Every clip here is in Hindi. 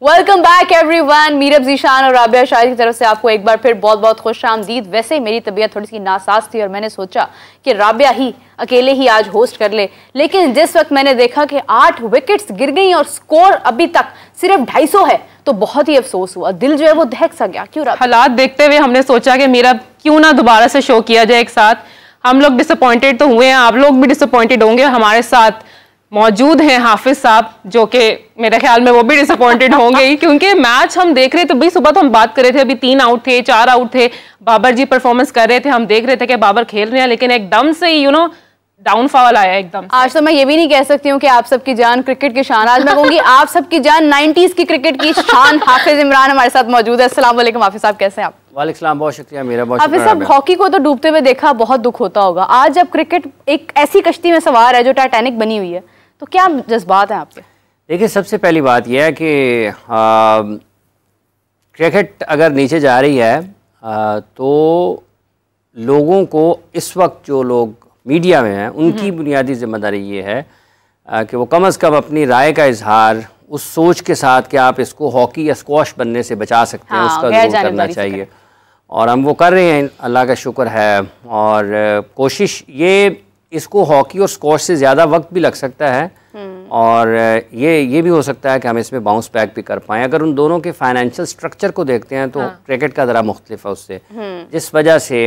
Welcome back everyone. Meerab Zeeshan और राबिया शाहिद की तरफ से आपको एक बार फिर बहुत बहुत खुशामदीद। वैसे मेरी तबीयत थोड़ी सी नासाज थी और मैंने सोचा कि राबिया ही अकेले ही आज होस्ट कर ले, लेकिन जिस वक्त मैंने देखा कि 8 विकेट्स गिर गई और स्कोर अभी तक सिर्फ 250 है तो बहुत ही अफसोस हुआ। दिल जो है वो दहक सा गया। क्यों? हालात देखते हुए हमने सोचा कि मीरब क्यों ना दोबारा से शो किया जाए एक साथ। हम लोग डिसअपॉइंटेड तो हुए हैं, आप लोग भी डिसअपॉइंटेड होंगे। हमारे साथ मौजूद हैं हाफिज साहब, जो कि मेरे ख्याल में वो भी डिसअपॉइंटेड होंगे ही, क्योंकि मैच हम देख रहे थे। भाई सुबह तो हम बात कर रहे थे, अभी 3 आउट थे, 4 आउट थे, बाबर जी परफॉर्मेंस कर रहे थे, हम देख रहे थे कि बाबर खेल रहे हैं, लेकिन एकदम से डाउनफॉल आया एकदम। आज तो मैं ये भी नहीं कह सकती हूँ कि आप सबकी जान क्रिकेट की शान, आज मैं कहूँगी आप सबकी जान 90s की क्रिकेट की शान। हाफिज इमरान हमारे साथ मौजूद है। अस्सलाम वालेकुम हाफिज साहब, कैसे हैं आप? वालेकुम सलाम, बहुत शुक्रिया मेरा। बहुत हाफिज साहब, हॉकी को तो डूबते हुए देखा, बहुत दुख होता होगा। आज जब क्रिकेट एक ऐसी कश्ती में सवार है जो टाइटैनिक बनी हुई है, तो क्या जज्बात हैं आपके? देखिए, सबसे पहली बात यह है कि क्रिकेट अगर नीचे जा रही है तो लोगों को इस वक्त जो लोग मीडिया में हैं उनकी बुनियादी जिम्मेदारी ये है कि वो कम अज़ कम अपनी राय का इजहार उस सोच के साथ कि आप इसको हॉकी या स्क्वॉश बनने से बचा सकते हैं, उसका ज़रूर करना चाहिए। और हम वो कर रहे हैं, अल्लाह का शुक्र है। और कोशिश ये, इसको हॉकी और स्क्वॉश से ज़्यादा वक्त भी लग सकता है और ये भी हो सकता है कि हम इसमें बाउंस बैक भी कर पाएँ। अगर उन दोनों के फाइनेंशियल स्ट्रक्चर को देखते हैं तो क्रिकेट का ज़रा मुख्तलिफ है उससे, जिस वजह से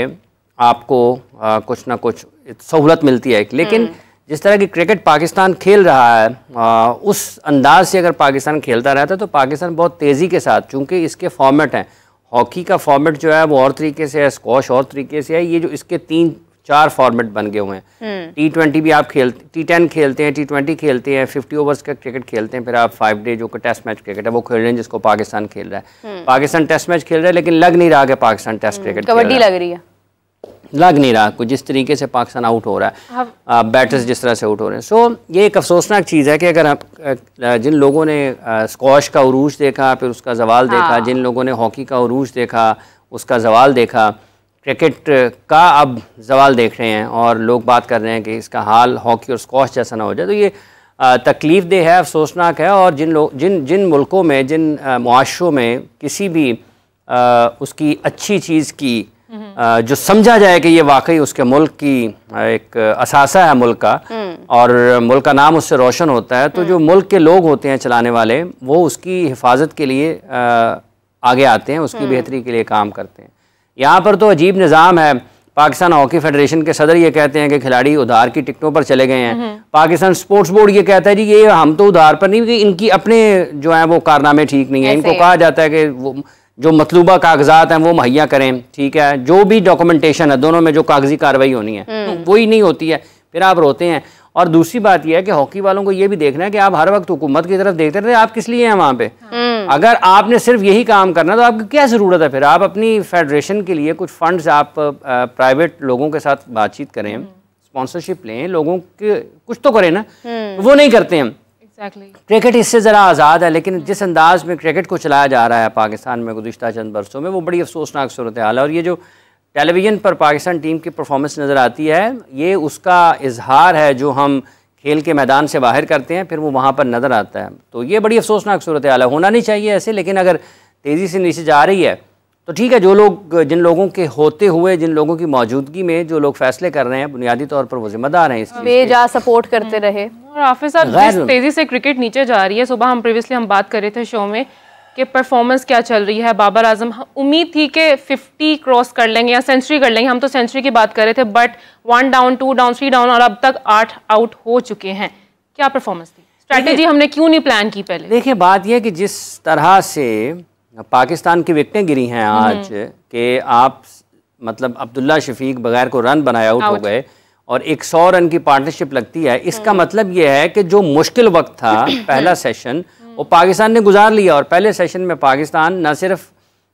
आपको कुछ ना कुछ सहूलत मिलती है। लेकिन जिस तरह की क्रिकेट पाकिस्तान खेल रहा है उस अंदाज से अगर पाकिस्तान खेलता रहता है तो पाकिस्तान बहुत तेज़ी के साथ, चूँकि इसके फॉर्मेट हैं, हॉकी का फॉर्मेट जो है वो और तरीके से है, स्क्वॉश और तरीके से है, ये जो इसके 3-4 फॉर्मेट बन गए हुए हैं। T20 भी आप T10 खेलते हैं, T20 खेलते हैं, 50 ओवर्स का क्रिकेट खेलते हैं, फिर आप 5 डे जो कि टेस्ट मैच क्रिकेट है वो खेल रहे हैं, जिसको पाकिस्तान खेल रहा है। पाकिस्तान टेस्ट मैच खेल रहा है, लेकिन लग नहीं रहा कि पाकिस्तान टेस्ट क्रिकेट कबड्डी लग रही है, लग नहीं रहा कुछ। जिस तरीके से पाकिस्तान आउट हो रहा है, बैटर्स जिस तरह से आउट हो रहे हैं, सो ये एक अफसोसनाक चीज़ है कि अगर आप जिन लोगों ने स्क्वॉश का उरूज देखा, फिर उसका जवाल देखा, जिन लोगों ने हॉकी का उरूज देखा, उसका जवाल देखा, क्रिकेट का अब जवाल देख रहे हैं और लोग बात कर रहे हैं कि इसका हाल हॉकी और स्क्वॉश जैसा ना हो जाए, तो ये तकलीफ देह है, अफसोसनाक है। और जिन मुल्कों में, जिन मुआशरों में किसी भी उसकी अच्छी चीज़ की जो समझा जाए कि ये वाकई उसके मुल्क की एक असासा है मुल्क का और मुल्क का नाम उससे रोशन होता है, तो जो मुल्क के लोग होते हैं चलाने वाले, वो उसकी हिफाजत के लिए आगे आते हैं, उसकी बेहतरी के लिए काम करते हैं। यहाँ पर तो अजीब निज़ाम है। पाकिस्तान हॉकी फेडरेशन के सदर ये कहते हैं कि खिलाड़ी उधार की टिकटों पर चले गए हैं। पाकिस्तान स्पोर्ट्स बोर्ड ये कहता है जी ये हम तो उधार पर नहीं, इनकी अपने जो है वो कारनामे ठीक नहीं है, इनको कहा जाता है कि वो जो मतलूबा कागजात हैं वो मुहैया करें, ठीक है, जो भी डॉक्यूमेंटेशन है दोनों में जो कागजी कार्रवाई होनी है तो वही नहीं होती है, फिर आप रोते हैं। और दूसरी बात यह है कि हॉकी वालों को ये भी देखना है कि आप हर वक्त हुकूमत की तरफ देखते रहते हैं, आप किस लिए हैं वहाँ पे? अगर आपने सिर्फ यही काम करना तो आपकी क्या ज़रूरत है? फिर आप अपनी फेडरेशन के लिए कुछ फंड्स आप प्राइवेट लोगों के साथ बातचीत करें, स्पॉन्सरशिप लें, लोगों के कुछ तो करें ना, वो नहीं करते हैं। क्रिकेट इससे ज़रा आज़ाद है, लेकिन जिस अंदाज में क्रिकेट को चलाया जा रहा है पाकिस्तान में गुज़िश्ता चंद बरसों में, वो बड़ी अफसोसनाक सूरत हाल है। और ये जो टेलीविज़न पर पाकिस्तान टीम की परफॉर्मेंस नज़र आती है, ये उसका इजहार है जो हम खेल के मैदान से बाहर करते हैं, फिर वो वहाँ पर नज़र आता है। तो ये बड़ी अफसोसनाक सूरत हाल है। होना नहीं चाहिए ऐसे, लेकिन अगर तेज़ी से नीचे जा रही है तो ठीक है। जो लोग, जिन लोगों के होते हुए, जिन लोगों की मौजूदगी में जो लोग फैसले कर रहे हैं, बुनियादी तौर पर वो जिम्मेदार हैं, बेजा सपोर्ट करते रहे। और हाफिज साहब, जिस तेज़ी से क्रिकेट नीचे जा रही है, सुबह हम प्रीवियसली हम बात कर रहे थे शो में कि परफॉर्मेंस क्या चल रही है। बाबर आजम, उम्मीद थी कि 50 क्रॉस कर लेंगे या सेंचुरी कर लेंगे, हम तो सेंचुरी की बात कर रहे थे, बट 1 डाउन 2 डाउन 3 डाउन और अब तक 8 आउट हो चुके हैं। क्या परफॉर्मेंस थी? स्ट्रैटेजी हमने क्यों नहीं प्लान की पहले? देखिए, बात यह कि जिस तरह से पाकिस्तान की विकेटें गिरी हैं आज कि आप मतलब अब्दुल्ला शफीक बगैर को रन बनाए आउट हो गए और एक 100 रन की पार्टनरशिप लगती है, इसका मतलब ये है कि जो मुश्किल वक्त था पहला सेशन वो पाकिस्तान ने गुजार लिया। और पहले सेशन में पाकिस्तान न सिर्फ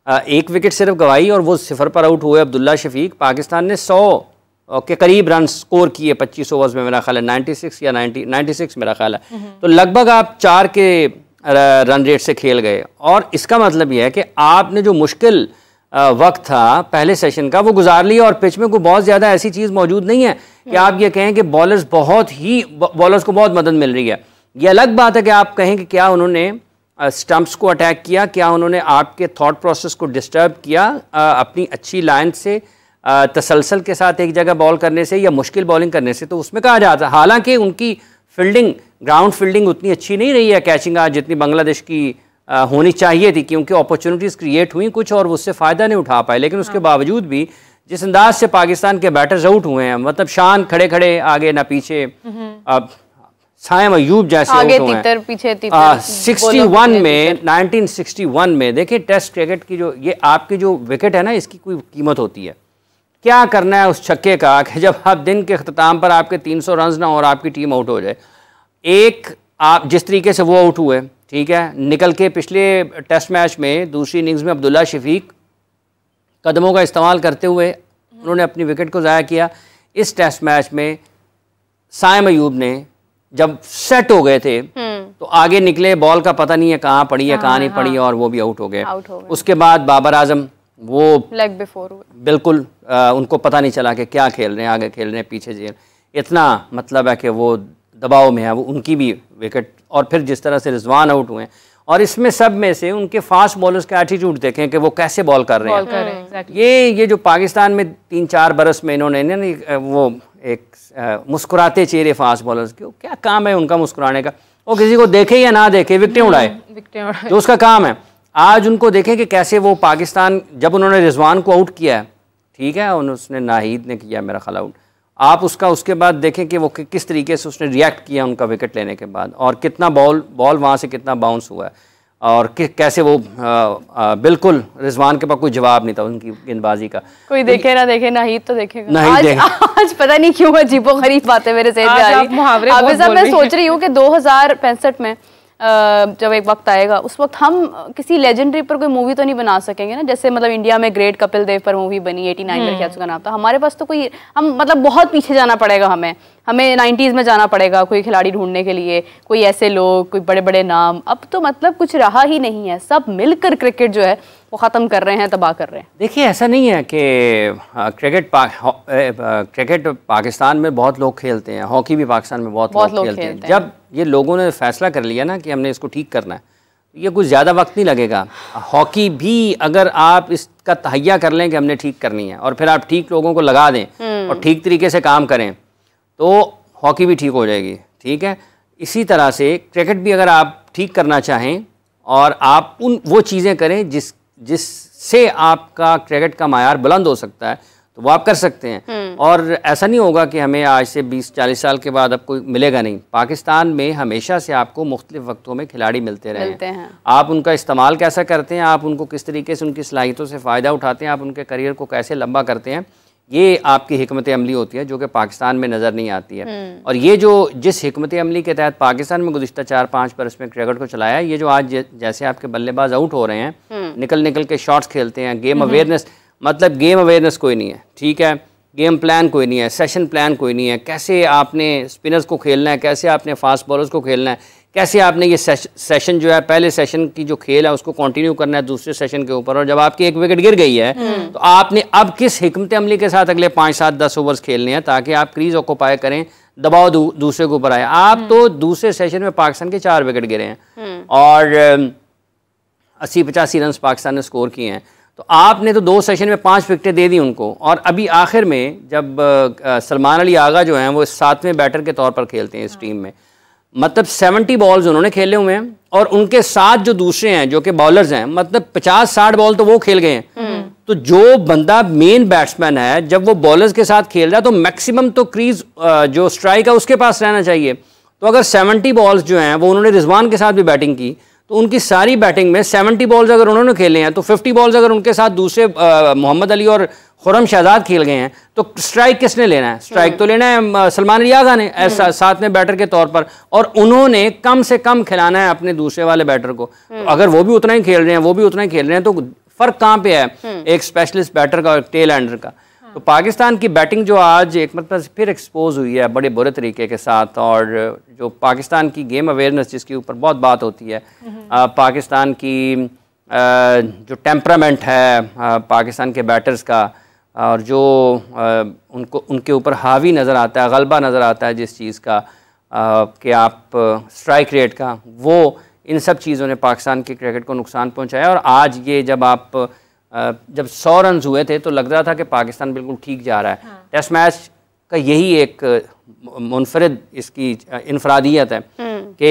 1 विकेट सिर्फ गवाई और वो 0 पर आउट हुए अब्दुल्ला शफीक, पाकिस्तान ने 100 के करीब रन स्कोर किए 25 ओवर्स में, मेरा ख्याल है 96 या 96 मेरा ख्याल है। तो लगभग आप 4 के रन रेट से खेल गए। और इसका मतलब यह है कि आपने जो मुश्किल वक्त था पहले सेशन का वो गुजार लिया और पिच में कोई बहुत ज़्यादा ऐसी चीज़ मौजूद नहीं है कि आप ये कहें कि बॉलर्स को बहुत मदद मिल रही है। ये अलग बात है कि आप कहें कि क्या उन्होंने स्टंप्स को अटैक किया, क्या उन्होंने आपके थॉट प्रोसेस को डिस्टर्ब किया अपनी अच्छी लाइन से, तसलसल के साथ एक जगह बॉल करने से या मुश्किल बॉलिंग करने से, तो उसमें कहा जाता है। हालांकि उनकी फील्डिंग, ग्राउंड फील्डिंग उतनी अच्छी नहीं रही है कैचिंग आज जितनी बांग्लादेश की होनी चाहिए थी, क्योंकि अपॉर्चुनिटीज़ क्रिएट हुई कुछ और उससे फ़ायदा नहीं उठा पाए। लेकिन उसके बावजूद भी जिस अंदाज से पाकिस्तान के बैटर्स आउट हुए हैं, मतलब शान खड़े खड़े आगे ना पीछे, अब सायम अयूब जैसे आगे आउट हुए हैं, पीछे 1961 में देखिए टेस्ट क्रिकेट की जो ये आपकी जो विकेट है ना, इसकी कोई कीमत होती है। क्या करना है उस छक्के का कि जब आप दिन के अख्ताम पर आपके 300 रन ना और आपकी टीम आउट हो जाए। एक आप जिस तरीके से वो आउट हुए, ठीक है, निकल के पिछले टेस्ट मैच में दूसरी इनिंग्स में अब्दुल्ला शफीक कदमों का इस्तेमाल करते हुए उन्होंने अपनी विकेट को ज़ाया किया। इस टेस्ट मैच में सायम अयूब ने जब सेट हो गए थे तो आगे निकले, बॉल का पता नहीं है कहाँ पड़ी है कहाँ नहीं पड़ी, और वो भी आउट हो गए। उसके बाद बाबर आजम वो लेग बिफोर हुए, बिल्कुल उनको पता नहीं चला कि क्या खेल रहे हैं, आगे खेल रहे हैं पीछे जेल, इतना मतलब है कि वो दबाव में है, वो उनकी भी विकेट। और फिर जिस तरह से रिजवान आउट हुए, और इसमें सब में से उनके फास्ट बॉलर्स का एटीट्यूड देखें कि वो कैसे बॉल कर रहे हैं। ये जो पाकिस्तान में 3-4 बरस में इन्होंने वो एक मुस्कुराते चेहरे फास्ट बॉलर्स के, क्या काम है उनका मुस्कुराने का, वो किसी को देखे या ना देखे विकेटें उड़ाए, जो उसका काम है। आज उनको देखें कि कैसे वो पाकिस्तान, जब उन्होंने रिजवान को आउट किया है, ठीक है, उसने नाहिद ने किया मेरा ख्याल आउट, आप उसका उसके बाद देखें कि वो किस तरीके से उसने रिएक्ट किया उनका विकेट लेने के बाद, और कितना बॉल वहाँ से कितना बाउंस हुआ है, और कैसे वो बिल्कुल रिजवान के पास कोई जवाब नहीं था उनकी गेंदबाजी का। कोई देखे ना देखे, नाहिद तो देखेगा। आज पता नहीं क्यों अजीबोगरीब बातें मेरे से जा रही। मैं सोच रही हूँ कि 2065 में जब एक वक्त आएगा, उस वक्त हम किसी लेजेंडरी पर कोई मूवी तो नहीं बना सकेंगे ना, जैसे मतलब इंडिया में ग्रेट कपिल देव पर मूवी बनी 89 में, क्या उसका नाम था। हमारे पास तो कोई, हम मतलब बहुत पीछे जाना पड़ेगा, हमें 90s में जाना पड़ेगा कोई खिलाड़ी ढूंढने के लिए, कोई ऐसे लोग, कोई बड़े बड़े नाम। अब तो मतलब कुछ रहा ही नहीं है, सब मिलकर क्रिकेट जो है वो ख़त्म कर रहे हैं, तबाह कर रहे हैं। देखिए ऐसा नहीं है कि क्रिकेट पाकिस्तान में बहुत लोग खेलते हैं, हॉकी भी पाकिस्तान में बहुत लोग खेलते हैं। जब ये लोगों ने फैसला कर लिया ना कि हमने इसको ठीक करना है, ये कुछ ज़्यादा वक्त नहीं लगेगा। हॉकी भी अगर आप इसका तहैया कर लें कि हमने ठीक करनी है, और फिर आप ठीक लोगों को लगा दें और ठीक तरीके से काम करें, तो हॉकी भी ठीक हो जाएगी, ठीक है। इसी तरह से क्रिकेट भी अगर आप ठीक करना चाहें और आप वो चीज़ें करें जिससे आपका क्रिकेट का मायार बुलंद हो सकता है, तो वो आप कर सकते हैं। और ऐसा नहीं होगा कि हमें आज से 20-40 साल के बाद अब कोई मिलेगा नहीं। पाकिस्तान में हमेशा से आपको मुख्तलिफ वक्तों में खिलाड़ी मिलते हैं। आप उनका इस्तेमाल कैसा करते हैं, आप उनको किस तरीके से उनकी सलाहियतों से फ़ायदा उठाते हैं, आप उनके करियर को कैसे लंबा करते हैं, ये आपकी हिकमत अमली होती है जो कि पाकिस्तान में नज़र नहीं आती है। और ये जो जिस हिकमत अमली के तहत पाकिस्तान में गुज़िश्ता 4-5 बरस में क्रिकेट को चलाया है, ये जो आज जैसे आपके बल्लेबाज आउट हो रहे हैं, निकल के शॉट्स खेलते हैं, गेम अवेयरनेस, मतलब गेम अवेयरनेस कोई नहीं है, ठीक है, गेम प्लान कोई नहीं है, सेशन प्लान कोई नहीं है, कैसे आपने स्पिनर्स को खेलना है, कैसे आपने फास्ट बॉलर्स को खेलना है, कैसे आपने ये सेशन जो है, पहले सेशन की जो खेल है उसको कंटिन्यू करना है दूसरे सेशन के ऊपर, और जब आपकी एक विकेट गिर गई है तो आपने अब किस हिकमत अमली के साथ अगले 5-7-10 ओवर्स खेलने हैं ताकि आप क्रीज ऑक्यूपाई करें, दबाव दूसरे के ऊपर आए। आप तो दूसरे सेशन में पाकिस्तान के 4 विकेट गिरे हैं और 80-85 रन पाकिस्तान ने स्कोर किए हैं, तो आपने तो 2 सेशन में 5 विकेटें दे दी उनको। और अभी आखिर में जब सलमान अली आगा जो हैं वो 7वें बैटर के तौर पर खेलते हैं इस टीम में, मतलब 70 बॉल्स उन्होंने खेले हुए हैं, और उनके साथ जो दूसरे हैं जो कि बॉलर्स हैं, मतलब 50-60 बॉल तो वो खेल गए हैं। तो जो बंदा मेन बैट्समैन है जब वो बॉलर्स के साथ खेल रहा है तो मैक्सिमम तो क्रीज जो स्ट्राइक है उसके पास रहना चाहिए। तो अगर 70 बॉल्स जो हैं वो उन्होंने रिजवान के साथ भी बैटिंग की, तो उनकी सारी बैटिंग में 70 बॉल्स अगर उन्होंने खेले हैं तो 50 बॉल्स अगर उनके साथ दूसरे मोहम्मद अली और खुरम शहजाद खेल गए हैं, तो स्ट्राइक किसने लेना है? स्ट्राइक तो लेना है सलमान अली आगा ने साथ में बैटर के तौर पर, और उन्होंने कम से कम खिलाना है अपने दूसरे वाले बैटर को। तो अगर वो भी उतना ही खेल रहे हैं, वो भी उतना ही खेल रहे हैं, तो फर्क कहाँ पे है एक स्पेशलिस्ट बैटर का और टेल एंडर का? तो पाकिस्तान की बैटिंग जो आज एक मतलब फिर एक्सपोज हुई है बड़े बुरे तरीके के साथ, और जो पाकिस्तान की गेम अवेयरनेस जिसके ऊपर बहुत बात होती है, पाकिस्तान की जो टेम्परामेंट है पाकिस्तान के बैटर्स का, और जो उनके ऊपर हावी नज़र आता है, गलबा नज़र आता है जिस चीज़ का कि आप स्ट्राइक रेट का, वो इन सब चीज़ों ने पाकिस्तान की क्रिकेट को नुकसान पहुंचाया। और आज ये जब 100 रन हुए थे तो लग रहा था कि पाकिस्तान बिल्कुल ठीक जा रहा है। हाँ। टेस्ट मैच का यही एक मुनफरिद इसकी इनफरादियत है कि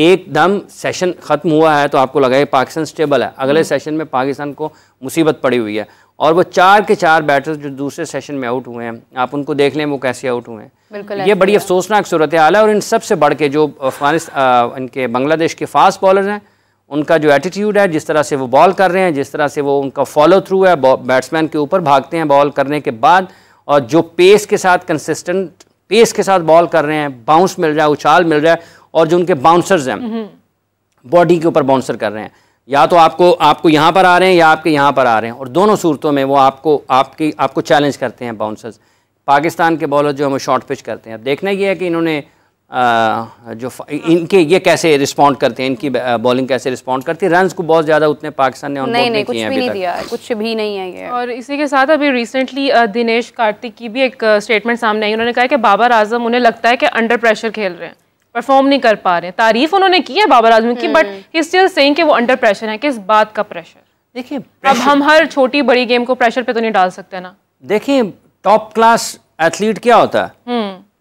एकदम सेशन ख़त्म हुआ है तो आपको लगा कि पाकिस्तान स्टेबल है, अगले सेशन में पाकिस्तान को मुसीबत पड़ी हुई है। और वो 4 के 4 बैटर्स जो दूसरे सेशन में आउट हुए हैं, आप उनको देख लें वो कैसे आउट हुए हैं। ये बड़ी अफसोसनाक सूरत हाल है। और इन सबसे बढ़ के जो इनके बांग्लादेश के फास्ट बॉलर हैं, उनका जो एटीट्यूड है, जिस तरह से वो बॉल कर रहे हैं, जिस तरह से वो उनका फॉलो थ्रू है, बैट्समैन के ऊपर भागते हैं बॉल करने के बाद, और जो पेस के साथ कंसिस्टेंट पेस के साथ बॉल कर रहे हैं, बाउंस मिल रहा है, उछाल मिल रहा है, और जो उनके बाउंसर्स हैं बॉडी के ऊपर बाउंसर कर रहे हैं, या तो आपको यहाँ पर आ रहे हैं या आपके यहाँ पर आ रहे हैं, और दोनों सूरतों में वो आपको चैलेंज करते हैं बाउंसर्स। पाकिस्तान के बॉलर जो हम शॉर्ट पिच करते हैं, अब देखना ये है कि इन्होंने इनके ये कैसे रिस्पॉन्ड करते हैं, इनकी बॉलिंग कैसे रिस्पॉन्ड करती है। रन्स को बहुत ज़्यादा उतने पाकिस्तान ने ऑन बोर्ड नहीं किए हैं अभी तक, कुछ भी नहीं है ये। और इसी के साथ अभी रिसेंटली दिनेश कार्तिक की भी एक स्टेटमेंट सामने आई। उन्होंने कहा कि बाबर आजम उन्हें लगता है कि अंडर प्रेशर खेल रहे हैं, परफॉर्म नहीं कर पा रहे हैं। तारीफ उन्होंने की है बाबर आजम की, बट ही स्टिल सेइंग कि वो अंडर प्रेशर है। किस बात का प्रेशर? देखिए, अब हम हर छोटी बड़ी गेम को प्रेशर पे तो नहीं डाल सकते ना। देखिए, टॉप क्लास एथलीट क्या होता है?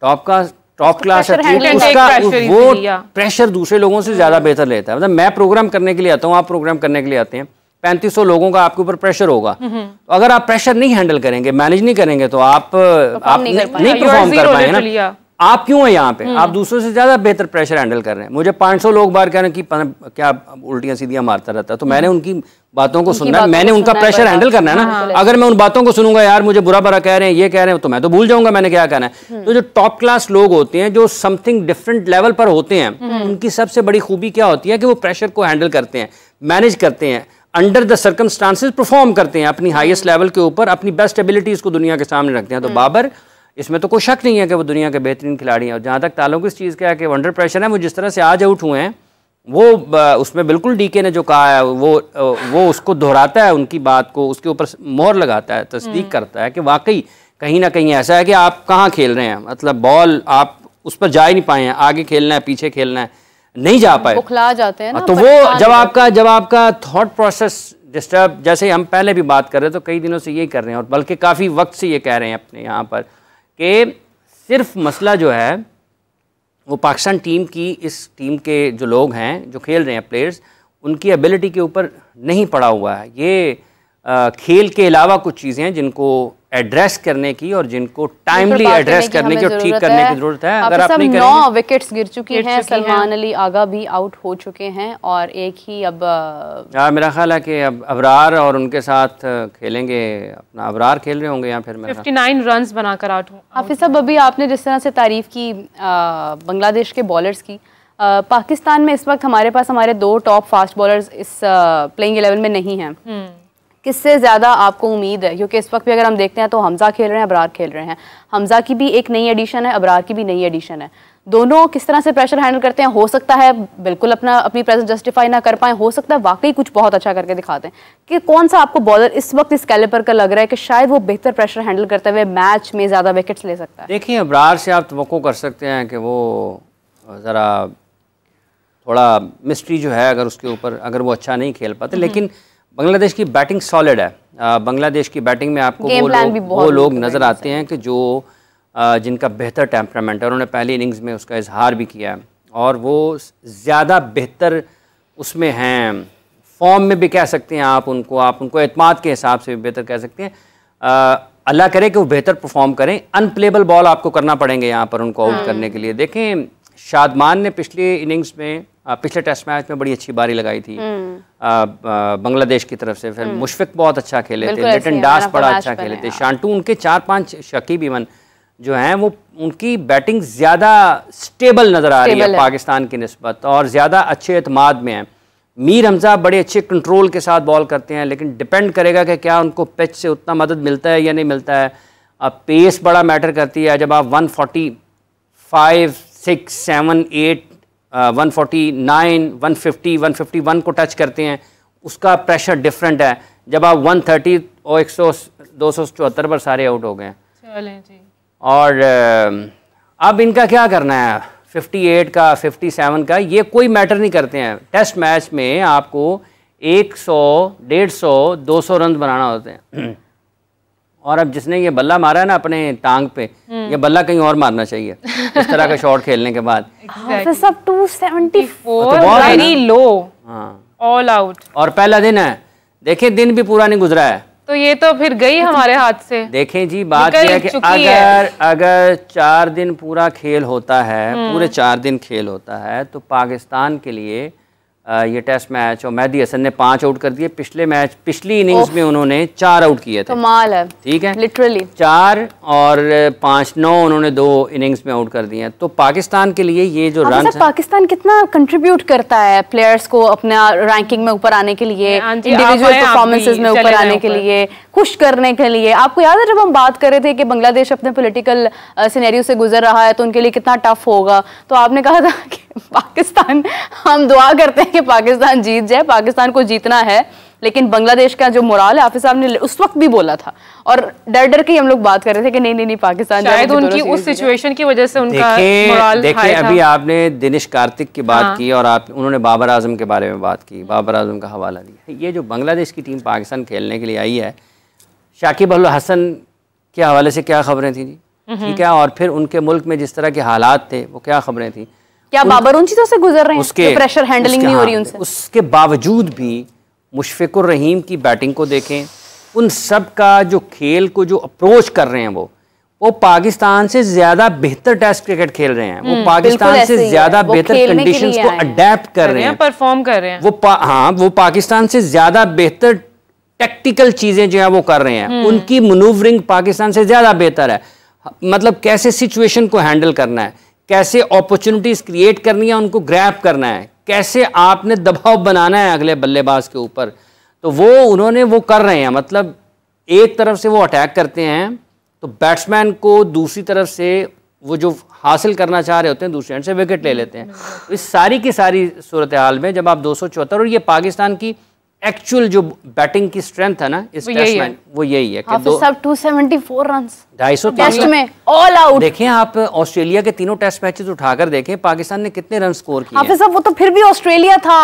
टॉप क्लास एथलीट उसका वो प्रेशर दूसरे लोगों से ज्यादा बेहतर लेता है। मतलब मैं प्रोग्राम करने के लिए आता हूँ, आप प्रोग्राम करने के लिए आते हैं, 3500 लोगों का आपके ऊपर प्रेशर होगा। तो अगर आप प्रेशर नहीं हैंडल करेंगे, मैनेज नहीं करेंगे, तो आप नहीं परफॉर्म कर पाएंगे ना। आप क्यों है यहाँ पे? आप दूसरों से ज्यादा बेहतर प्रेशर हैंडल कर रहे हैं। मुझे 500 लोग बार कह रहे हैं कि क्या उल्टियां सीधियां मारता रहता है, तो मैंने उनकी बातों को सुनना है, मैंने उनका प्रेशर हैंडल करना है ना। अगर मैं उन बातों को सुनूंगा, यार मुझे बुरा बुरा कह रहे हैं, ये कह रहे हैं, तो मैं तो भूल जाऊंगा मैंने क्या कहना है। तो जो टॉप क्लास लोग होते हैं, जो समथिंग डिफरेंट लेवल पर होते हैं, उनकी सबसे बड़ी खूबी क्या होती है कि वो प्रेशर को हैंडल करते हैं, मैनेज करते हैं, अंडर द सर्कमस्टांसेस परफॉर्म करते हैं, अपनी हाईएस्ट लेवल के ऊपर अपनी बेस्ट एबिलिटीज को दुनिया के सामने रखते हैं। तो बाबर, इसमें तो कोई शक नहीं है कि वो दुनिया के बेहतरीन खिलाड़ी हैं। और जहाँ तक ताल्लुक इस चीज़ का है कि अंडर प्रेशर है, वो जिस तरह से आज आउट हुए हैं, वो उसमें बिल्कुल डीके ने जो कहा है वो उसको दोहराता है, उनकी बात को उसके ऊपर मोहर लगाता है, तस्दीक करता है कि वाकई कहीं ना कहीं ऐसा है कि आप कहाँ खेल रहे हैं। मतलब बॉल आप उस पर जा ही नहीं पाए हैं, आगे खेलना है, पीछे खेलना है, नहीं जा पाए, बुखला जाते हैं ना। तो वो जब आपका थॉट प्रोसेस डिस्टर्ब, जैसे हम पहले भी बात कर रहे तो कई दिनों से यही कर रहे हैं, और बल्कि काफ़ी वक्त से ये कह रहे हैं अपने यहाँ पर कि सिर्फ मसला जो है वो पाकिस्तान टीम की, इस टीम के जो लोग हैं जो खेल रहे हैं प्लेयर्स, उनकी एबिलिटी के ऊपर नहीं पड़ा हुआ है। ये खेल के अलावा कुछ चीज़ें हैं जिनको एड्रेस करने की और जिनको टाइमली एड्रेस करने की और ठीक करने की जरूरत है। अगर आप 9 विकेट्स गिर चुकी हैं, सलमान अली आगा भी आउट हो चुके हैं, और एक ही अब मेरा ख्याल है कि अब अबरार और उनके साथ खेलेंगे, अपना अबरार खेल रहे होंगे या फिर 59 रन्स बनाकर आउट हो। हाफिज साहब, अभी आपने जिस तरह से तारीफ की बांग्लादेश के बॉलर्स की, पाकिस्तान में इस वक्त हमारे पास हमारे 2 टॉप फास्ट बॉलर्स इस प्लेइंग 11 में नहीं हैं। किससे ज़्यादा आपको उम्मीद है? क्योंकि इस वक्त भी अगर हम देखते हैं तो हमजा खेल रहे हैं, अबरार खेल रहे हैं। हमजा की भी एक नई एडिशन है, अबरार की भी नई एडिशन है। दोनों किस तरह से प्रेशर हैंडल करते हैं? हो सकता है बिल्कुल अपनी प्रेजेंस जस्टिफाई ना कर पाए, हो सकता है वाकई कुछ बहुत अच्छा करके दिखाते हैं। कि कौन सा आपको बॉलर इस वक्त इस कैलिबर का लग रहा है कि शायद वो बेहतर प्रेशर हैंडल करते हुए मैच में ज़्यादा विकेट्स ले सकता है? देखिए, अबरार से आप तवक्को कर सकते हैं कि वो ज़रा थोड़ा मिस्ट्री जो है अगर उसके ऊपर, अगर वो अच्छा नहीं खेल पाते, लेकिन बांग्लादेश की बैटिंग सॉलिड है। बांग्लादेश की बैटिंग में आपको वो लोग नज़र आते हैं कि जो जिनका बेहतर टेम्परामेंट है। उन्होंने पहली इनिंग्स में उसका इजहार भी किया है, और वो ज़्यादा बेहतर उसमें हैं, फॉर्म में भी कह सकते हैं आप उनको एतमाद के हिसाब से भी बेहतर कह सकते हैं। अल्लाह करे कि वो बेहतर परफॉर्म करें। अनप्लेबल बॉल आपको करना पड़ेंगे यहाँ पर उनको आउट करने के लिए। देखें, शादमान ने पिछले इनिंग्स में, पिछले टेस्ट मैच में बड़ी अच्छी बारी लगाई थी बांग्लादेश की तरफ से। फिर मुशफिक बहुत अच्छा खेले थे, लिटन दास बड़ा अच्छा खेले थे, शांटू, उनके 4-5 शकीब इवन जो हैं वो उनकी बैटिंग ज़्यादा स्टेबल नज़र आ रही है पाकिस्तान की निस्बत, और ज़्यादा अच्छे एतमाद में है। मीर हमजा बड़े अच्छे कंट्रोल के साथ बॉल करते हैं, लेकिन डिपेंड करेगा कि क्या उनको पिच से उतना मदद मिलता है या नहीं मिलता है। अब पेस बड़ा मैटर करती है। जब आप 145, 6, 7, 8, 149, 150, 151 को टच करते हैं, उसका प्रेशर डिफरेंट है। जब आप 130 और 274 पर सारे आउट हो गए। और अब इनका क्या करना है? 58 का, 57 का, ये कोई मैटर नहीं करते हैं। टेस्ट मैच में आपको 100, 150, 200 रन बनाना होते हैं। और अब जिसने ये बल्ला मारा है ना अपने टांग पे, ये बल्ला कहीं और मारना चाहिए इस तरह का शॉट खेलने के बाद। सब 274 वेरी लो, हाँ, ऑल आउट। और पहला दिन है, देखें दिन भी पूरा नहीं गुजरा है, तो ये तो फिर गई हमारे हाथ से। देखें जी, बात यह है कि अगर 4 दिन पूरा खेल होता है, पूरे 4 दिन खेल होता है, तो पाकिस्तान के लिए ये टेस्ट मैच, और मेहदी हसन ने 5 आउट कर दिए। पिछले मैच, पिछली इनिंग्स में उन्होंने 4 आउट किए थे। कमाल है, ठीक है, लिटरली 4 और 5, 9 उन्होंने 2 इनिंग्स में आउट कर दिए हैं। तो पाकिस्तान के लिए ये जो रन, पाकिस्तान कितना कंट्रीब्यूट करता है प्लेयर्स को अपना रैंकिंग में ऊपर आने के लिए, इंडिविजुअल परफॉर्मेंसेस में ऊपर आने के लिए, खुश करने के लिए। आपको याद है जब हम बात कर रहे थे कि बांग्लादेश अपने पॉलिटिकल सिनेरियो से गुजर रहा है तो उनके लिए कितना टफ होगा, तो आपने कहा था कि पाकिस्तान, हम दुआ करते हैं कि पाकिस्तान जीत जाए, पाकिस्तान को जीतना है, लेकिन बांग्लादेश का जो मोराल है, हाफिज साहब ने उस वक्त भी बोला था, और डर डर के हम लोग बात कर रहे थे कि नहीं नहीं नहीं पाकिस्तान, शायद उनकी उस सिचुएशन की वजह से उनका मोराल हाई था। देखिए अभी आपने दिनेश कार्तिक की बात की और उन्होंने बाबर आजम के बारे में बात की, बाबर आजम का हवाला दिया। ये जो बांग्लादेश की टीम पाकिस्तान खेलने के लिए आई है, शाकिब अल हसन के हवाले से क्या खबरें थी जी, ठीक है, और फिर उनके मुल्क में जिस तरह के हालात थे वो क्या खबरें थी, क्या बाबर उन चीजों से गुजर रहे हैं, उसके प्रेशर हैंडलिंग नहीं हो रही उनसे। उसके बावजूद भी मुशफिकुर रहीम की बैटिंग को देखें, उन सब का जो खेल को जो अप्रोच कर रहे हैं वो पाकिस्तान से ज्यादा बेहतर टेस्ट क्रिकेट खेल रहे हैं, वो पाकिस्तान से ज्यादा बेहतर कंडीशंस को अडेप्ट कर रहे हैं, परफॉर्म कर रहे हैं। वो पाकिस्तान से ज्यादा बेहतर टेक्टिकल चीजें जो है वो कर रहे हैं, उनकी मनूवरिंग पाकिस्तान से ज्यादा बेहतर है। मतलब कैसे सिचुएशन को हैंडल करना है, कैसे अपॉर्चुनिटीज क्रिएट करनी है, उनको ग्रैब करना है, कैसे आपने दबाव बनाना है अगले बल्लेबाज के ऊपर, तो वो उन्होंने वो कर रहे हैं। मतलब एक तरफ से वो अटैक करते हैं तो बैट्समैन को दूसरी तरफ से वो जो हासिल करना चाह रहे होते हैं दूसरे एंड से विकेट ले लेते हैं। तो इस सारी की सारी सूरत हाल में जब आप 274, और ये पाकिस्तान की एक्चुअल जो बैटिंग की स्ट्रेंथ है ना इस टेस्ट में, वो यही है कि 274 रन 250 टेस्ट में ऑल आउट। देखें आप ऑस्ट्रेलिया के तीनों टेस्ट मैचेस उठाकर देखें, पाकिस्तान ने कितने रन स्कोर किए। हाफिज साहब वो तो फिर भी ऑस्ट्रेलिया था,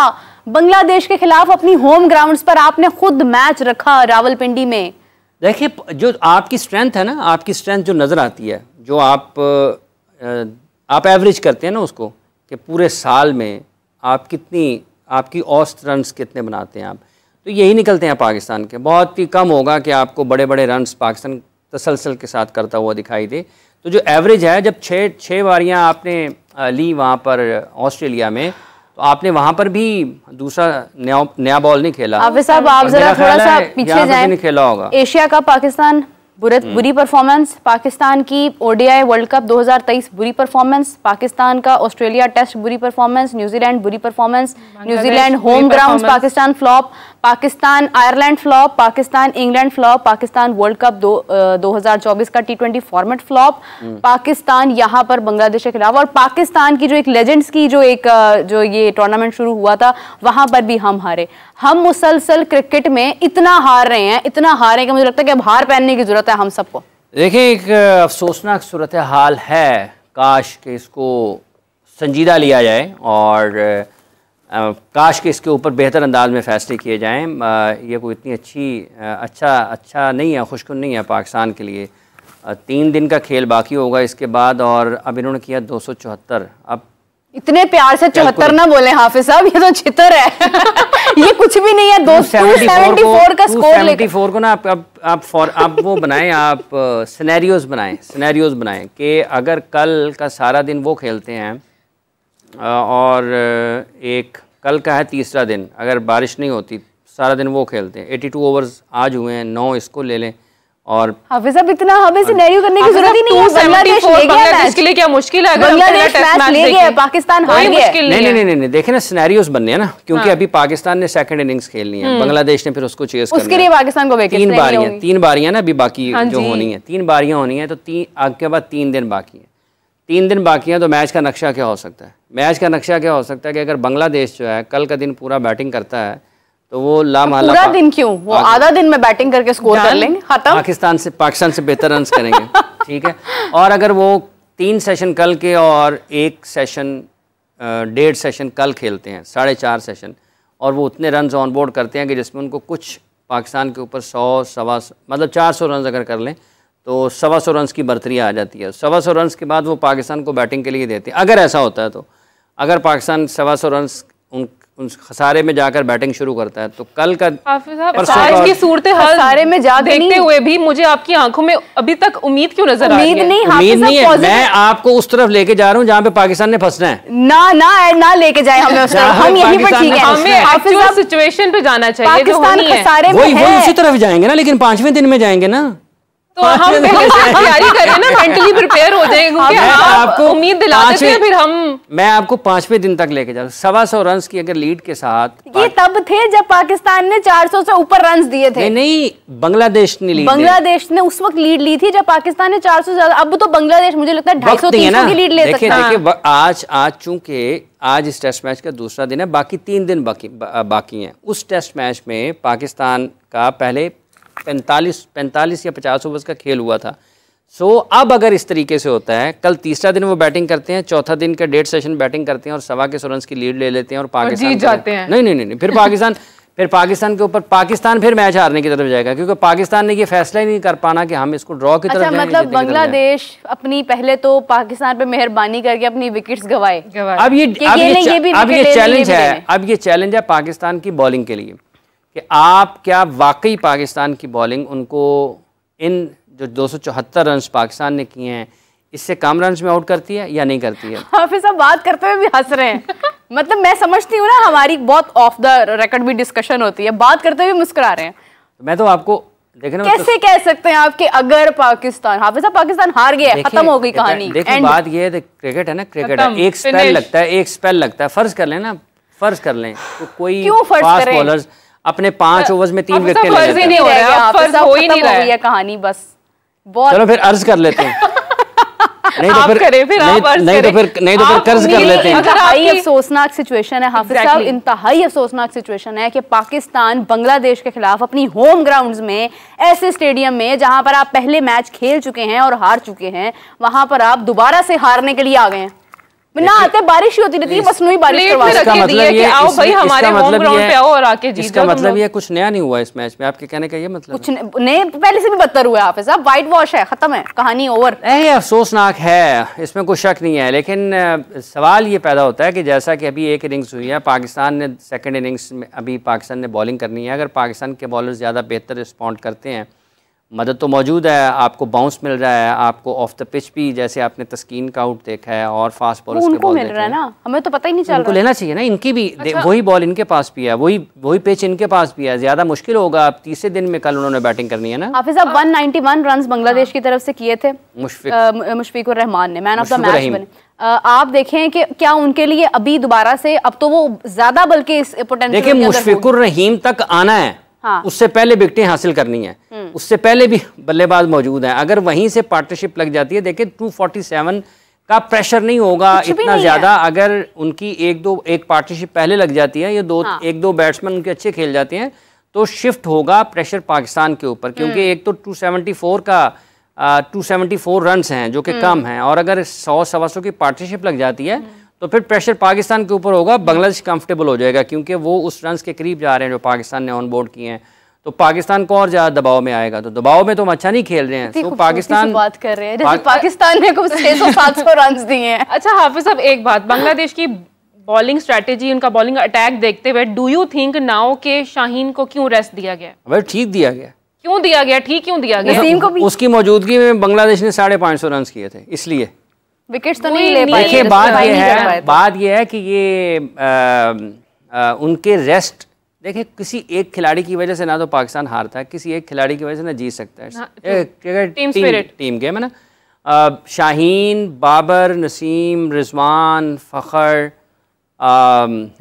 बांग्लादेश के खिलाफ अपनी होम ग्राउंड्स पर आपने खुद मैच रखा रावलपिंडी में। देखिए जो आपकी स्ट्रेंथ है ना, आपकी स्ट्रेंथ जो नजर आती है, जो आप एवरेज करते हैं ना उसको, कि पूरे साल में आप कितनी, आपकी औसत रन्स कितने बनाते हैं आप, तो यही निकलते हैं पाकिस्तान के। बहुत ही कम होगा कि आपको बड़े बड़े रन्स पाकिस्तान तसलसल के साथ करता हुआ दिखाई दे। तो जो एवरेज है, जब छः बारियां आपने ली वहाँ पर ऑस्ट्रेलिया में, तो आपने वहाँ पर भी दूसरा नया बॉल नहीं खेला। हाफिज साहब आप जरा थोड़ा सा पीछे जाएं, नहीं खेला होगा। एशिया का पाकिस्तान बुरी परफॉर्मेंस, पाकिस्तान की ओडीआई वर्ल्ड कप 2023 बुरी परफॉर्मेंस, पाकिस्तान का ऑस्ट्रेलिया टेस्ट बुरी परफॉर्मेंस, न्यूजीलैंड बुरी performance, New Zealand home grounds Pakistan flop, Pakistan Ireland flop, Pakistan England flop, Pakistan world cup 2024 का T20 फॉर्मेट फ्लॉप, पाकिस्तान यहाँ पर बांग्लादेश के खिलाफ, और पाकिस्तान की जो एक लेजेंड्स की जो ये टूर्नामेंट शुरू हुआ था वहां पर भी हम हारे। हम मुसलसल क्रिकेट में इतना हार रहे हैं, इतना हार रहे हैं कि मुझे लगता है कि अब हार पहनने की जरूरत है हम सबको। देखिए एक अफसोसनाक सूरत हाल है, काश कि इसको संजीदा लिया जाए और काश कि इसके ऊपर बेहतर अंदाज में फैसले किए जाएं। ये कोई इतनी अच्छा नहीं है, खुशकुन नहीं है पाकिस्तान के लिए। 3 दिन का खेल बाकी होगा इसके बाद, और अब इन्होंने किया 274। अब इतने प्यार से 74 ना बोले हाफिज साहब, ये तो छितर है ये कुछ भी नहीं है। 274 का स्कोर 274 को ना आप वो बनाएं, आप सिनेरियोज बनाएं कि अगर कल का सारा दिन वो खेलते हैं और एक कल का है तीसरा दिन, अगर बारिश नहीं होती सारा दिन वो खेलते हैं, 82 ओवर्स आज हुए हैं, 9 इसको ले लें। और हाफिज साहब इतना हमें सिनेरियो करने की जरूरत ही नहीं है। बांग्लादेश के लिए क्या मुश्किल है, बांग्लादेश मैच ले गया, पाकिस्तान हार गया। नहीं देखे ना, सिनेरियोज बनने हैं ना, क्योंकि अभी पाकिस्तान ने सेकंड इनिंग्स खेलनी है, बांग्लादेश ने फिर उसको चेस करना है। उसके लिए पाकिस्तान को 3 बारियां ना अभी बाकी जो होनी है, 3 बारियां होनी है, तो आपके बाद 3 दिन बाकी है। 3 दिन बाकी हैं, तो मैच का नक्शा क्या हो सकता है? मैच का नक्शा क्या हो सकता है कि अगर बांग्लादेश जो है कल का दिन पूरा बैटिंग करता है तो वो लामहला पूरा दिन क्यों, वो आधा दिन में बैटिंग करके स्कोर कर लेंगे, खत्म। पाकिस्तान से बेहतर रन्स करेंगे ठीक है। और अगर वो 3 सेशन कल के और 1 सेशन 1.5 सेशन कल खेलते हैं, 4.5 सेशन, और वो उतने रन ऑन बोर्ड करते हैं कि जिसमें उनको कुछ पाकिस्तान के ऊपर 100 मतलब 400 रन अगर कर लें तो 125 रन की बर्तरी आ जाती है। 125 रन के बाद वो पाकिस्तान को बैटिंग के लिए देते हैं। अगर ऐसा होता है तो अगर पाकिस्तान 125 रन उन खसारे में जाकर बैटिंग शुरू करता है तो कल का आज की सूरत हाल में देखते हुए भी मुझे आपकी आंखों में अभी तक उम्मीद क्यों नजर आ रही है? उम्मीद नहीं है। मैं आपको उस तरफ लेके जा रहा हूँ जहाँ पे पाकिस्तान ने फंसना है। ना लेके जाए हमें उस तरफ, हम यहीं पर ठीक है। हमें एक्चुअल सिचुएशन पे जाना चाहिए, पाकिस्तान खसारे में है। वही उसी तरफ जाएंगे ना, लेकिन 5वें दिन में जाएंगे ना, तो हम पहले से तैयारी करें ना, मेंटली प्रिपेयर हो जाएंगे, क्योंकि आपको उम्मीद दिला देते हैं फिर हम। मैं आपको 5वें दिन तक लेके जा रहा हूँ। 125 रन की अगर लीड के साथ, ये तब थे जब पाकिस्तान ने 400 से ऊपर रन दिए थे। नहीं, बांग्लादेश ने लीड, बांग्लादेश ने उस वक्त लीड ली थी जब पाकिस्तान ने 400 से ज्यादा। अब तो बांग्लादेश मुझे लगता है 250-300 की लीड ले सकता है। देखिए आज चूंकि आज इस टेस्ट मैच का दूसरा दिन है, बाकी 3 दिन बाकी हैं। उस टेस्ट मैच में पाकिस्तान का पहले 45 या 50 ओवर्स का खेल हुआ था। अब अगर इस तरीके से होता है, कल तीसरा दिन वो बैटिंग करते हैं, चौथा दिन का 1.5 सेशन बैटिंग करते हैं और 125 रन की लीड ले लेते हैं और पाकिस्तान जीत जाते हैं। नहीं, फिर पाकिस्तान के ऊपर पाकिस्तान फिर मैच हारने की तरफ जाएगा, क्योंकि पाकिस्तान ने ये फैसला ही नहीं कर पाना कि हम इसको ड्रॉ की तरफ जाएंगे। मतलब बांग्लादेश अपनी पहले तो पाकिस्तान पे मेहरबानी करके अपनी विकेट्स गवाए। अब ये चैलेंज है पाकिस्तान की बॉलिंग के लिए कि आप क्या वाकई पाकिस्तान की बॉलिंग उनको इन जो 274 रन पाकिस्तान ने किए हैं इससे कम रन में आउट करती है या नहीं करती है? हाफिज साहब बात करते हुए भी हंस रहे हैं। मतलब मैं समझती हूँ ना, हमारी बहुत ऑफ द रिकॉर्ड भी डिस्कशन होती है, बात करते हुए मुस्कुरा रहे हैं। मैं तो आपको देखना, कैसे कह सकते हैं आप कि अगर पाकिस्तान, हाफिज साहब पाकिस्तान हार गया, खत्म हो गई कहानी। देखिए बात ये है, क्रिकेट है ना, क्रिकेट है, एक स्पेल लगता है। फर्ज कर लें तो कोई फास्ट बॉलर्स अपने 5 ओवर्स में 3 विकेट ले लेते हैं। कहानी बस चलो फिर अर्ज कर लेते हैं। नहीं तो फिर कर्ज कर लेते हैं। इंतहाई अफसोसनाक सिचुएशन है हाफिज साहब, इंतहाई अफसोसनाक सिचुएशन है कि पाकिस्तान बांग्लादेश के खिलाफ अपनी होम ग्राउंड्स में, ऐसे स्टेडियम में जहां पर आप पहले मैच खेल चुके हैं और हार चुके हैं, वहां पर आप दोबारा से हारने के लिए आ गए हैं। ना आते बारिश होती रहती है, मसनूई बारिश करवा इसका मतलब ये, आओ भाई हमारे होम ग्राउंड पे आओ और आके जीत इसका मतलब ये कुछ नया नहीं हुआ इस मैच में, आपके कहने का ये मतलब? कुछ नहीं, पहले से भी बदतर हुआ है हाफिज साहब, व्हाइट वॉश है, खत्म है कहानी, ओवर। अफसोसनाक है, इसमें कोई शक नहीं है, लेकिन सवाल ये पैदा होता है कि जैसा कि अभी एक इनिंग्स हुई है, पाकिस्तान ने सेकेंड इनिंग्स में अभी पाकिस्तान ने बॉलिंग करनी है। अगर पाकिस्तान के बॉलर ज़्यादा बेहतर रिस्पॉन्ड करते हैं, मदद तो मौजूद है, आपको बाउंस मिल रहा है, आपको ऑफ द पिच भी, जैसे आपने तस्कीन का आउट देखा है और फास्ट बॉलर्स के बॉल मिल रहा है ना, हमें तो पता ही नहीं चल रहा। उनको लेना चाहिए ना, इनकी भी वही बॉल इनके पास भी है, वही पिच इनके पास भी है। ज़्यादा मुश्किल होगा, अब तीसरे दिन में कल उन्होंने बैटिंग करनी है ना। हाफिज साहब 191 रन बांग्लादेश की तरफ से किए थे मुशफिकुर रहमान ने, मैन ऑफ द मैच बने। आप देखें कि क्या उनके लिए अभी दोबारा से, अब तो वो ज्यादा बल्कि इस पोटेंशियल, देखिए मुशफिकुर रहीम तक आना है, उससे पहले विकेटें हासिल करनी है, उससे पहले भी बल्लेबाज मौजूद हैं। अगर वहीं से पार्टनरशिप लग जाती है, देखिए 247 का प्रेशर नहीं होगा इतना ज्यादा। अगर उनकी एक पार्टनरशिप पहले लग जाती है, ये एक दो बैट्समैन उनके अच्छे खेल जाते हैं, तो शिफ्ट होगा प्रेशर पाकिस्तान के ऊपर, क्योंकि एक तो 274 रन हैं जो कि कम हैं, और अगर 100-125 की पार्टनरशिप लग जाती है तो फिर प्रेशर पाकिस्तान के ऊपर होगा। बांग्लादेश कंफर्टेबल हो जाएगा क्योंकि वो उस रन के करीब जा रहे हैं जो पाकिस्तान ने ऑन बोर्ड किए हैं, तो पाकिस्तान को और ज्यादा दबाव में आएगा। तो दबाव में तो हम अच्छा नहीं खेल रहे हैं, तो पाकिस्तान बात कर रहे हैं जैसे पाकिस्तान ने कुछ 600-700 रन दिए हैं। अच्छा हाफिज साहब एक बात, बांग्लादेश की बॉलिंग स्ट्रेटेजी, उनका बॉलिंग अटैक देखते हुए, डू यू थिंक नाउ के शाहीन को क्यों रेस्ट दिया गया? भाई ठीक दिया गया। क्यों दिया गया? ठीक क्यों दिया गया? नसीम को भी उसकी मौजूदगी में बांग्लादेश ने 550 रन किए थे, इसलिए विकेट्स तो नहीं ले पाए। देखिए बात ये है कि ये उनके रेस्ट, देखिए किसी एक खिलाड़ी की वजह से ना तो पाकिस्तान हारता है, किसी एक खिलाड़ी की वजह से ना जीत सकता है। टीम गेम है ना। शाहीन, बाबर, नसीम, रिजवान, फ़खर,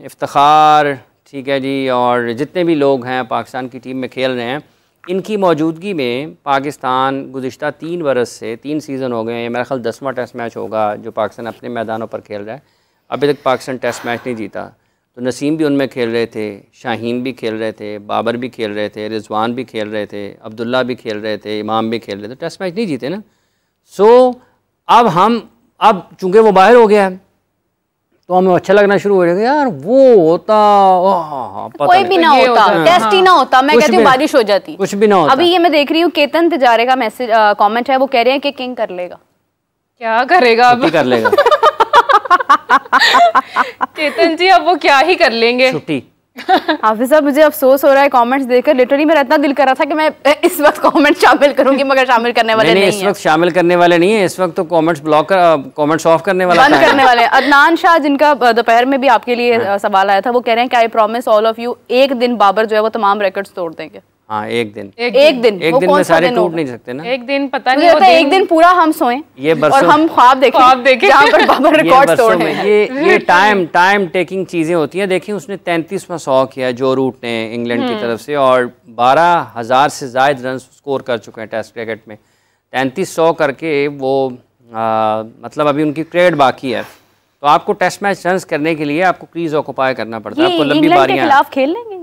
इफ्तिखार, ठीक है जी, और जितने भी लोग हैं पाकिस्तान की टीम में खेल रहे हैं, इनकी मौजूदगी में पाकिस्तान गुज़िश्ता 3 बरस से 3 सीज़न हो गए हैं, मेरा ख्याल 10वां टेस्ट मैच होगा जो पाकिस्तान अपने मैदानों पर खेल रहा है। अभी तक पाकिस्तान टेस्ट मैच नहीं जीता। तो नसीम भी उनमें खेल रहे थे, शाहीन भी खेल रहे थे, बाबर भी खेल रहे थे, रिजवान भी खेल रहे थे, अब्दुल्ला भी खेल रहे थे, इमाम भी खेल रहे थे, टेस्ट मैच नहीं जीते ना। सो अब हम अब चूंकि वो बाहर हो गया है तो हमें अच्छा लगना शुरू हो जाएगा, यार वो होता कोई भी ना होता, टेस्ट ही ना होता, मैं कहती हूँ बारिश हो जाती, कुछ भी ना होता। अभी ये मैं देख रही हूँ केतन तिजारे का मैसेज कमेंट है, वो कह रहे हैं कि किंग कर लेगा। क्या करेगा अब? कर लेगा केतन जी, अब वो क्या ही कर लेंगे, छुट्टी। हाफिज साहब मुझे अफसोस हो रहा है कमेंट्स देखकर, लिटरली मेरा इतना दिल कर रहा था कि मैं इस वक्त कमेंट शामिल करूंगी, मगर शामिल करने वाले नहीं, इस वक्त शामिल करने वाले नहीं है, इस वक्त तो कमेंट्स ब्लॉक कमेंट्स ऑफ करने वाला बंद करने वाले हैं। अदनान शाह, जिनका दोपहर में भी आपके लिए सवाल आया था, वो कह रहे हैं कि I promise all of you, एक दिन बाबर जो है वो तमाम रिकॉर्ड्स तोड़ देंगे। हाँ, एक दिन में सारे टूट नहीं सकते ना। एक दिन पता नहीं, एक दिन पूरा हम सोएं ये और हम ख्वाब देखें जहाँ पर बाबर रिकॉर्ड्स तोड़ रहे हैं। ये टाइम टेकिंग चीजें होती हैं। देखिए उसने 33वां 100 किया जो रूट ने इंग्लैंड की तरफ से, और 12,000 से ज्यादा रन स्कोर कर चुके हैं टेस्ट क्रिकेट में। 33-100 करके वो मतलब अभी उनकी क्रिकेट बाकी है, तो आपको टेस्ट मैच रन करने के लिए आपको क्रीज ऑक्यूपाई करना पड़ता है, आपको लंबी बारियां के खिलाफ खेल लेंगे,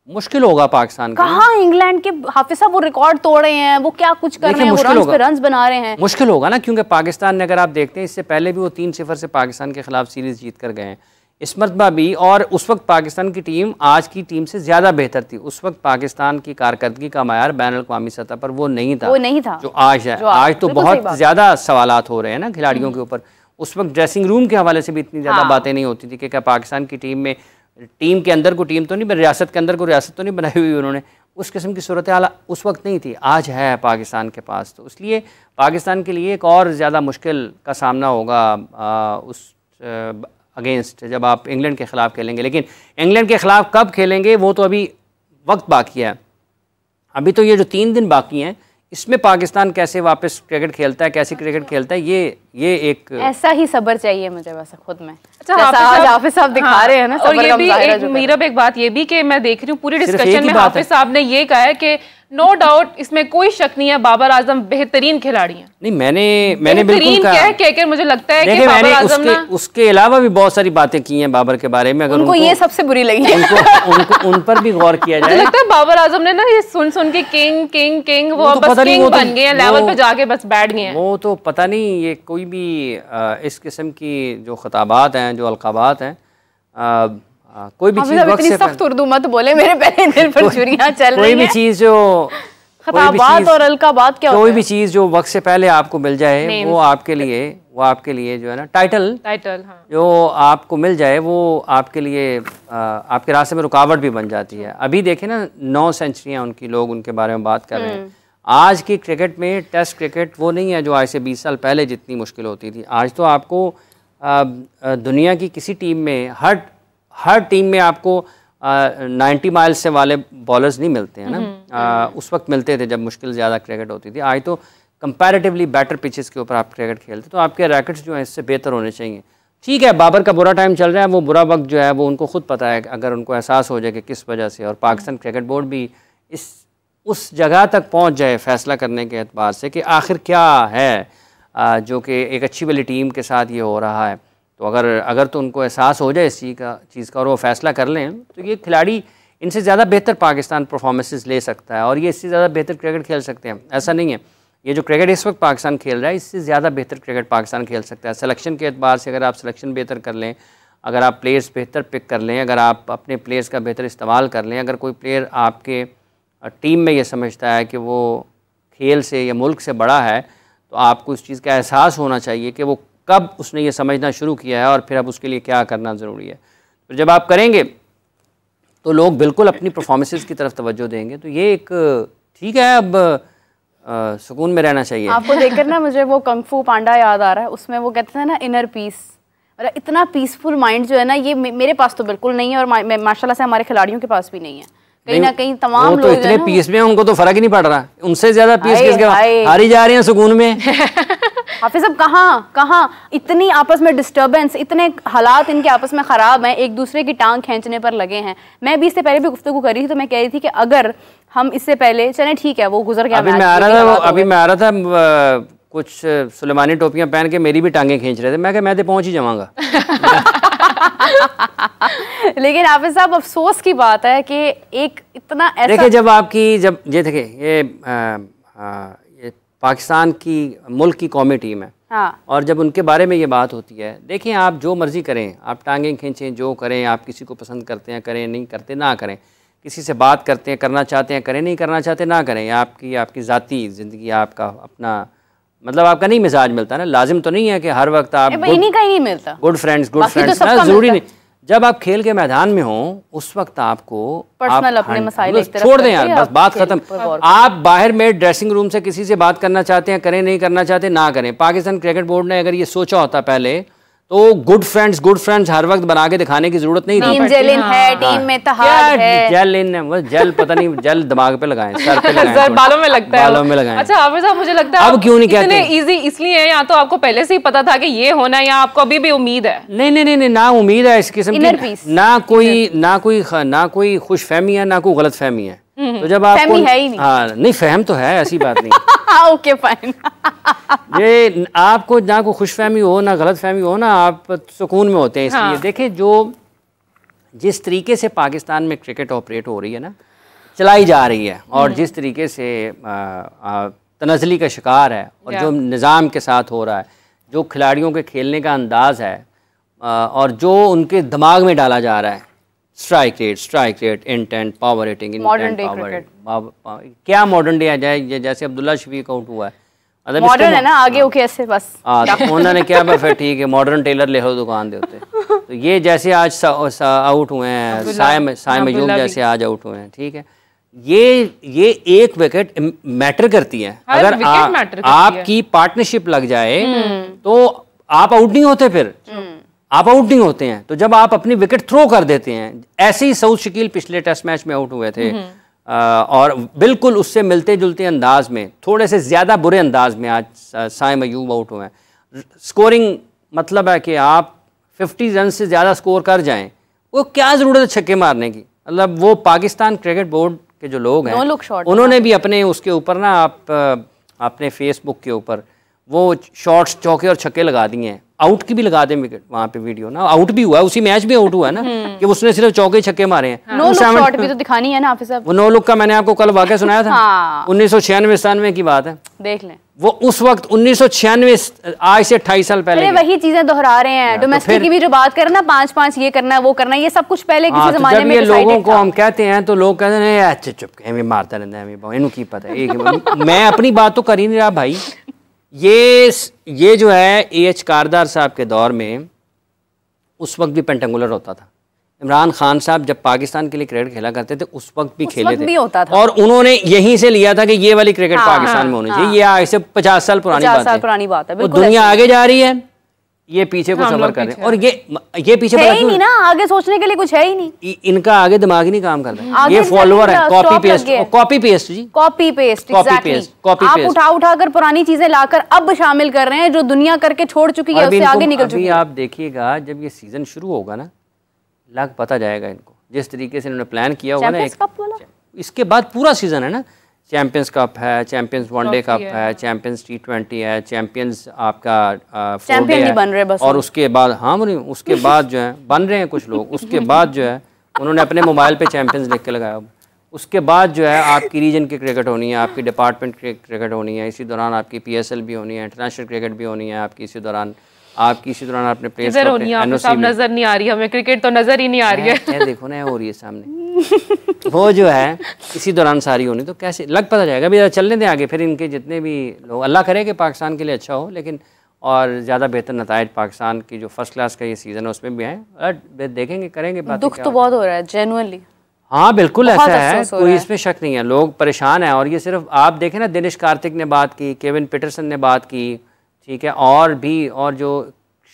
मुश्किल होगा पाकिस्तान का। कहाँ इंग्लैंड के हाफिज साहब वो रिकॉर्ड तोड़ रहे हैं, वो क्या कुछ कर रहे हैं, वो रन्स पे रन्स बना रहे हैं। मुश्किल होगा ना, क्योंकि पाकिस्तान ने, अगर आप देखते हैं इससे पहले भी वो 3-0 से पाकिस्तान के खिलाफ सीरीज जीत कर गए हैं, इस मरतबा भी, और उस वक्त पाकिस्तान की टीम आज की टीम से ज़्यादा बेहतर थी। उस वक्त पाकिस्तान की कारकर्दगी का मायार बैन अल-अक़वामी सतह पर वो नहीं था जो आज है। आज तो बहुत ज़्यादा सवालात हो रहे हैं ना खिलाड़ियों के ऊपर। उस वक्त ड्रेसिंग रूम के हवाले से भी इतनी ज़्यादा बातें नहीं होती थी कि क्या पाकिस्तान की टीम में, टीम के अंदर को टीम तो नहीं, रियासत के अंदर को रियासत तो नहीं बनाई हुई उन्होंने, उस किस्म की सूरत हाल उस वक्त नहीं थी, आज है पाकिस्तान के पास। तो इसलिए पाकिस्तान के लिए एक और ज़्यादा मुश्किल का सामना होगा उस अगेंस्ट, जब आप इंग्लैंड के ख़िलाफ़ खेलेंगे। लेकिन इंग्लैंड के ख़िलाफ़ कब खेलेंगे वो तो अभी वक्त बाकी है। अभी तो ये जो 3 दिन बाकी हैं, इसमें पाकिस्तान कैसे वापस क्रिकेट खेलता है, कैसी क्रिकेट खेलता है, ये एक ऐसा ही सब्र चाहिए मुझे बस खुद में। अच्छा, हाफिज साहब दिखा रहे हैं ना, और ये भी मीरब एक बात ये भी कि मैं देख रही हूँ पूरी डिस्कशन में हाफिज साहब ने ये कहा है कि नो डाउट, इसमें कोई शक नहीं है, बाबर आजम बेहतरीन खिलाड़ी हैं। नहीं, मैंने बिल्कुल कहा, मुझे लगता है कि बाबर आजम ना, उसके अलावा भी बहुत सारी बातें की हैं बाबर के बारे में, अगर उनको ये सबसे बुरी लगी, उन पर भी गौर किया जाए। मुझे लगता है बाबर आजम ने ना ये सुन के किंग किंग किंग वो बस किंग बन गए हैं, लेवल पे जाके बस बैठ गए हैं। वो तो पता नहीं, ये कोई भी इस किस्म की जो खिताबात हैं, जो अलकाबात हैं, कोई भी चीज़ वक्त से सख्त उर्दू मत बोले, मेरे पहले दिल पर छुरियां चल रही हैं। कोई भी चीज़ जो खिताबात और अलकाबात क्या होता है, कोई भी चीज़ जो वक्त से पहले आपको मिल जाए वो आपके लिए जो है ना टाइटल हाँ, जो आपको मिल जाए वो आपके लिए आपके रास्ते में रुकावट भी बन जाती है। अभी देखें ना 9 सेंचुरियाँ उनकी, लोग उनके बारे में बात कर रहे हैं। आज की क्रिकेट में टेस्ट क्रिकेट वो नहीं है जो आज से 20 साल पहले जितनी मुश्किल होती थी। आज तो आपको दुनिया की किसी टीम में हर टीम में आपको 90 माइल्स से वाले बॉलर्स नहीं मिलते हैं ना। उस वक्त मिलते थे जब मुश्किल ज़्यादा क्रिकेट होती थी। आज तो कंपैरेटिवली बेटर पिचेस के ऊपर आप क्रिकेट खेलते, तो आपके रैकेट्स जो हैं इससे बेहतर होने चाहिए। ठीक है, बाबर का बुरा टाइम चल रहा है, वो बुरा वक्त जो है वो उनको खुद पता है, अगर उनको एहसास हो जाए कि किस वजह से, और पाकिस्तान क्रिकेट बोर्ड भी उस जगह तक पहुंच जाए फैसला करने के एतबार से कि आखिर क्या है जो कि एक अच्छी वाली टीम के साथ ये हो रहा है। तो अगर तो उनको एहसास हो जाए इस चीज़ का और वो फैसला कर लें, तो ये खिलाड़ी इनसे ज़्यादा बेहतर पाकिस्तान परफॉर्मेंसेस ले सकता है और ये इससे ज़्यादा बेहतर क्रिकेट खेल सकते हैं। ऐसा नहीं है, ये जो क्रिकेट इस वक्त पाकिस्तान खेल रहा है इससे ज़्यादा बेहतर क्रिकेट पाकिस्तान खेल सकता है। सिलेक्शन के एतबार से अगर आप सिलेक्शन बेहतर कर लें, अगर आप प्लेयर्स बेहतर पिक कर लें, अगर आप अपने प्लेयर्स का बेहतर इस्तेमाल कर लें, अगर कोई प्लेयर आपके टीम में ये समझता है कि वो खेल से या मुल्क से बड़ा है, तो आपको इस चीज़ का एहसास होना चाहिए कि वो कब उसने ये समझना शुरू किया है और फिर अब उसके लिए क्या करना ज़रूरी है। तो जब आप करेंगे तो लोग बिल्कुल अपनी परफॉर्मेंसेस की तरफ तवज्जो देंगे। तो ये एक ठीक है, अब सुकून में रहना चाहिए। आपको देखकर ना मुझे वो कंग फू पांडा याद आ रहा है, उसमें वो कहते थे ना इनर पीस, और इतना पीसफुल माइंड जो है ना ये मेरे पास तो बिल्कुल नहीं है, और माशाल्लाह से हमारे खिलाड़ियों के पास भी नहीं है। कहीं ना कहीं तमाम लोग तो इतने पीस में उनको तो फर्क ही नहीं पड़ रहा, उनसे ज्यादा पीस किसके हारी जा रही हैं सुकून में। हाफिज साहब कहाँ इतनी आपस में डिस्टर्बेंस, इतने हालात इनके आपस में ख़राब हैं, एक दूसरे की टांग खींचने पर लगे हैं। मैं भी इससे पहले भी गुफ्तगू कर रही थी, तो मैं कह रही थी कि अगर हम इससे पहले चलें, ठीक है वो गुजर गया, अभी मैं आ रहा था कुछ सुलेमानी टोपियां पहन के मेरी भी टांगे खींच रहे थे, मैं मैं तो पहुंच ही जाऊंगा। लेकिन हाफिज साहब अफसोस की बात है कि एक इतना ऐसा देखिए, जब ये देखिए ये पाकिस्तान की मुल्क की कौमी टीम है, हाँ। और जब उनके बारे में ये बात होती है, देखिए आप जो मर्ज़ी करें, आप टांगें खींचें, जो करें, आप किसी को पसंद करते हैं करें, नहीं करते ना करें, किसी से बात करते हैं करना चाहते हैं करें, नहीं करना चाहते ना करें, आपकी ज़ाती ज़िंदगी, आपका अपना मतलब आपका नहीं मिजाज मिलता ना, लाजिम तो नहीं है कि हर वक्त आप इन्हीं का ही नहीं मिलता गुड फ्रेंड्स ना, ज़रूरी नहीं। जब आप खेल के मैदान में हो उस वक्त आपको पर्सनल अपने मसाइल छोड़ दें यार, बस बात खत्म। आप बाहर में ड्रेसिंग रूम से किसी से बात करना चाहते हैं करें, नहीं करना चाहते ना करें। पाकिस्तान क्रिकेट बोर्ड ने अगर ये सोचा होता पहले तो गुड फ्रेंड्स हर वक्त बना के दिखाने की जरूरत नहीं थी। टीम जेलिन है, टीम में इत्तेहाद है। जेल पता नहीं, जेल दिमाग पे लगाएं, सर पे लगाएं, सर बालों में लगता है, बालों में लगाएं। अच्छा हाफिज साहब, मुझे लगता है अब क्यों नहीं कहते इजी इसलिए है, या तो आपको पहले से ही पता था कि ये होना है, या आपको अभी भी उम्मीद है? नहीं, ना उम्मीद है इस किस्म की, ना कोई खुशफहमी है, ना कोई गलत फहमी है। तो जब आपको नहीं फहम तो है, ऐसी बात नहीं। Okay fine. ये आपको ना कोई खुशफहमी हो ना गलत फहमी हो ना, आप सुकून में होते हैं। इसलिए देखिए जो जिस तरीके से पाकिस्तान में क्रिकेट ऑपरेट हो रही है ना, चलाई जा रही है, और जिस तरीके से तनज़ली का शिकार है, और जो निज़ाम के साथ हो रहा है, जो खिलाड़ियों के खेलने का अंदाज़ है, और जो उनके दिमाग में डाला जा रहा है, strike rate, intent, power rating, क्या मॉडर्न डे आ जाए, जैसे अब्दुल्ला शफीक आउट हुआ है, मॉडर्न है ना, आगे ओके ऐसे बस उन्होंने क्या फिर ठीक है, मॉडर्न टेलर ले लो दुकान देते। तो ये जैसे आज आउट हुए हैं, साइम अयूब जैसे आज आउट हुए हैं, ठीक है, ये एक विकेट मैटर करती है। अगर आपकी पार्टनरशिप लग जाए तो आप आउट नहीं होते, फिर आप आउट नहीं होते हैं। तो जब आप अपनी विकेट थ्रो कर देते हैं, ऐसे ही सऊद शकील पिछले टेस्ट मैच में आउट हुए थे, और बिल्कुल उससे मिलते जुलते अंदाज में, थोड़े से ज़्यादा बुरे अंदाज में आज साइम अयूब आउट हुए हैं। स्कोरिंग मतलब है कि आप 50 रन से ज़्यादा स्कोर कर जाएं, वो क्या ज़रूरत है छक्के मारने की। मतलब वो पाकिस्तान क्रिकेट बोर्ड के जो लोग हैं, उन्होंने भी अपने उसके ऊपर ना, आप अपने फेसबुक के ऊपर वो शॉट्स, चौके और छक्के लगा दिए हैं। आउट की भी लगा दें विकेट वहाँ पे, वीडियो ना आउट भी हुआ है, उसी मैच में आउट हुआ है ना, कि उसने सिर्फ चौके छक्के मारे हैं। नो लुक शॉट भी तो दिखानी है ना हाफिज साहब। वो नो लुक का मैंने आपको कल वाकया सुनाया था। 1996-97 की बात है, देख लें। वो उस वक्त 1996, आज से 28 साल पहले वही चीजें दोहरा रहे हैं। डोमेस्टिक की भी जो बात करें ना, 5-5 ये करना है वो करना है, ये सब कुछ पहले किसी जमाने में लोगों को हम कहते हैं तो लोग कहते हैं अच्छा चुप हमें मारता रहता है, हमें इन्हों की पता है। मैं अपनी बात तो कर ही नहीं रहा भाई। ये जो है AH कारदार साहब के दौर में उस वक्त भी पेंटेंगुलर होता था। इमरान खान साहब जब पाकिस्तान के लिए क्रिकेट खेला करते थे उस वक्त भी खेले थे, और उन्होंने यहीं से लिया था कि ये वाली क्रिकेट पाकिस्तान में होनी चाहिए। ये आज से 50 साल पुरानी बात है। वो दुनिया आगे जा रही है, ये पीछे को सफर कर रहे हैं, और ये पीछे है ही नहीं ना, आगे सोचने के लिए कुछ है ही नहीं। इनका आगे दिमाग ही नहीं काम करता। ये फॉलोअर है, कॉपी पेस्ट जी, कॉपी पेस्ट। आप उठा कर पुरानी चीजें लाकर अब शामिल कर रहे हैं, जो दुनिया करके छोड़ चुकी है उससे आगे निकल चुकी है। आप देखिएगा जब ये सीजन शुरू होगा ना, लग पता जाएगा इनको, जिस तरीके से इन्होंने प्लान किया होगा ना। इसके बाद पूरा सीजन है ना, चैंपियंस कप है, चैंपियंस वनडे कप है, चैंपियंस T20 है, चैंपियंस आपका चैंपियन नहीं बन रहे बस। और उसके बाद उसके बाद जो है बन रहे हैं कुछ लोग, उसके बाद जो है उन्होंने अपने मोबाइल पे चैंपियंस लिख के लगाया। उसके बाद जो है आपकी रीजन की क्रिकेट होनी है, आपकी डिपार्टमेंट क्रिकेट होनी है, इसी दौरान आपकी PSL भी होनी है, इंटरनेशनल क्रिकेट भी होनी है आपकी, इसी दौरान आपने प्लेस नजर नहीं आ रही, हमें क्रिकेट तो नजर ही नहीं आ रही है। देखो ना हो रही है सामने। वो जो है इसी दौरान सारी होनी, तो कैसे लग पता जाएगा। अभी चलने दें आगे, फिर इनके जितने भी लोग, अल्लाह करे कि पाकिस्तान के लिए अच्छा हो, लेकिन और ज़्यादा बेहतर नताइज पाकिस्तान की जो फर्स्ट क्लास का ये सीज़न है उसमें भी आए, देखेंगे करेंगे बात। दुख तो बहुत हो रहा है जेन्युइनली। हाँ बिल्कुल ऐसा है, कोई इसमें शक नहीं है, लोग परेशान हैं। और ये सिर्फ आप देखें ना, दिनेश कार्तिक ने बात की, केविन पीटरसन ने बात की, ठीक है, और जो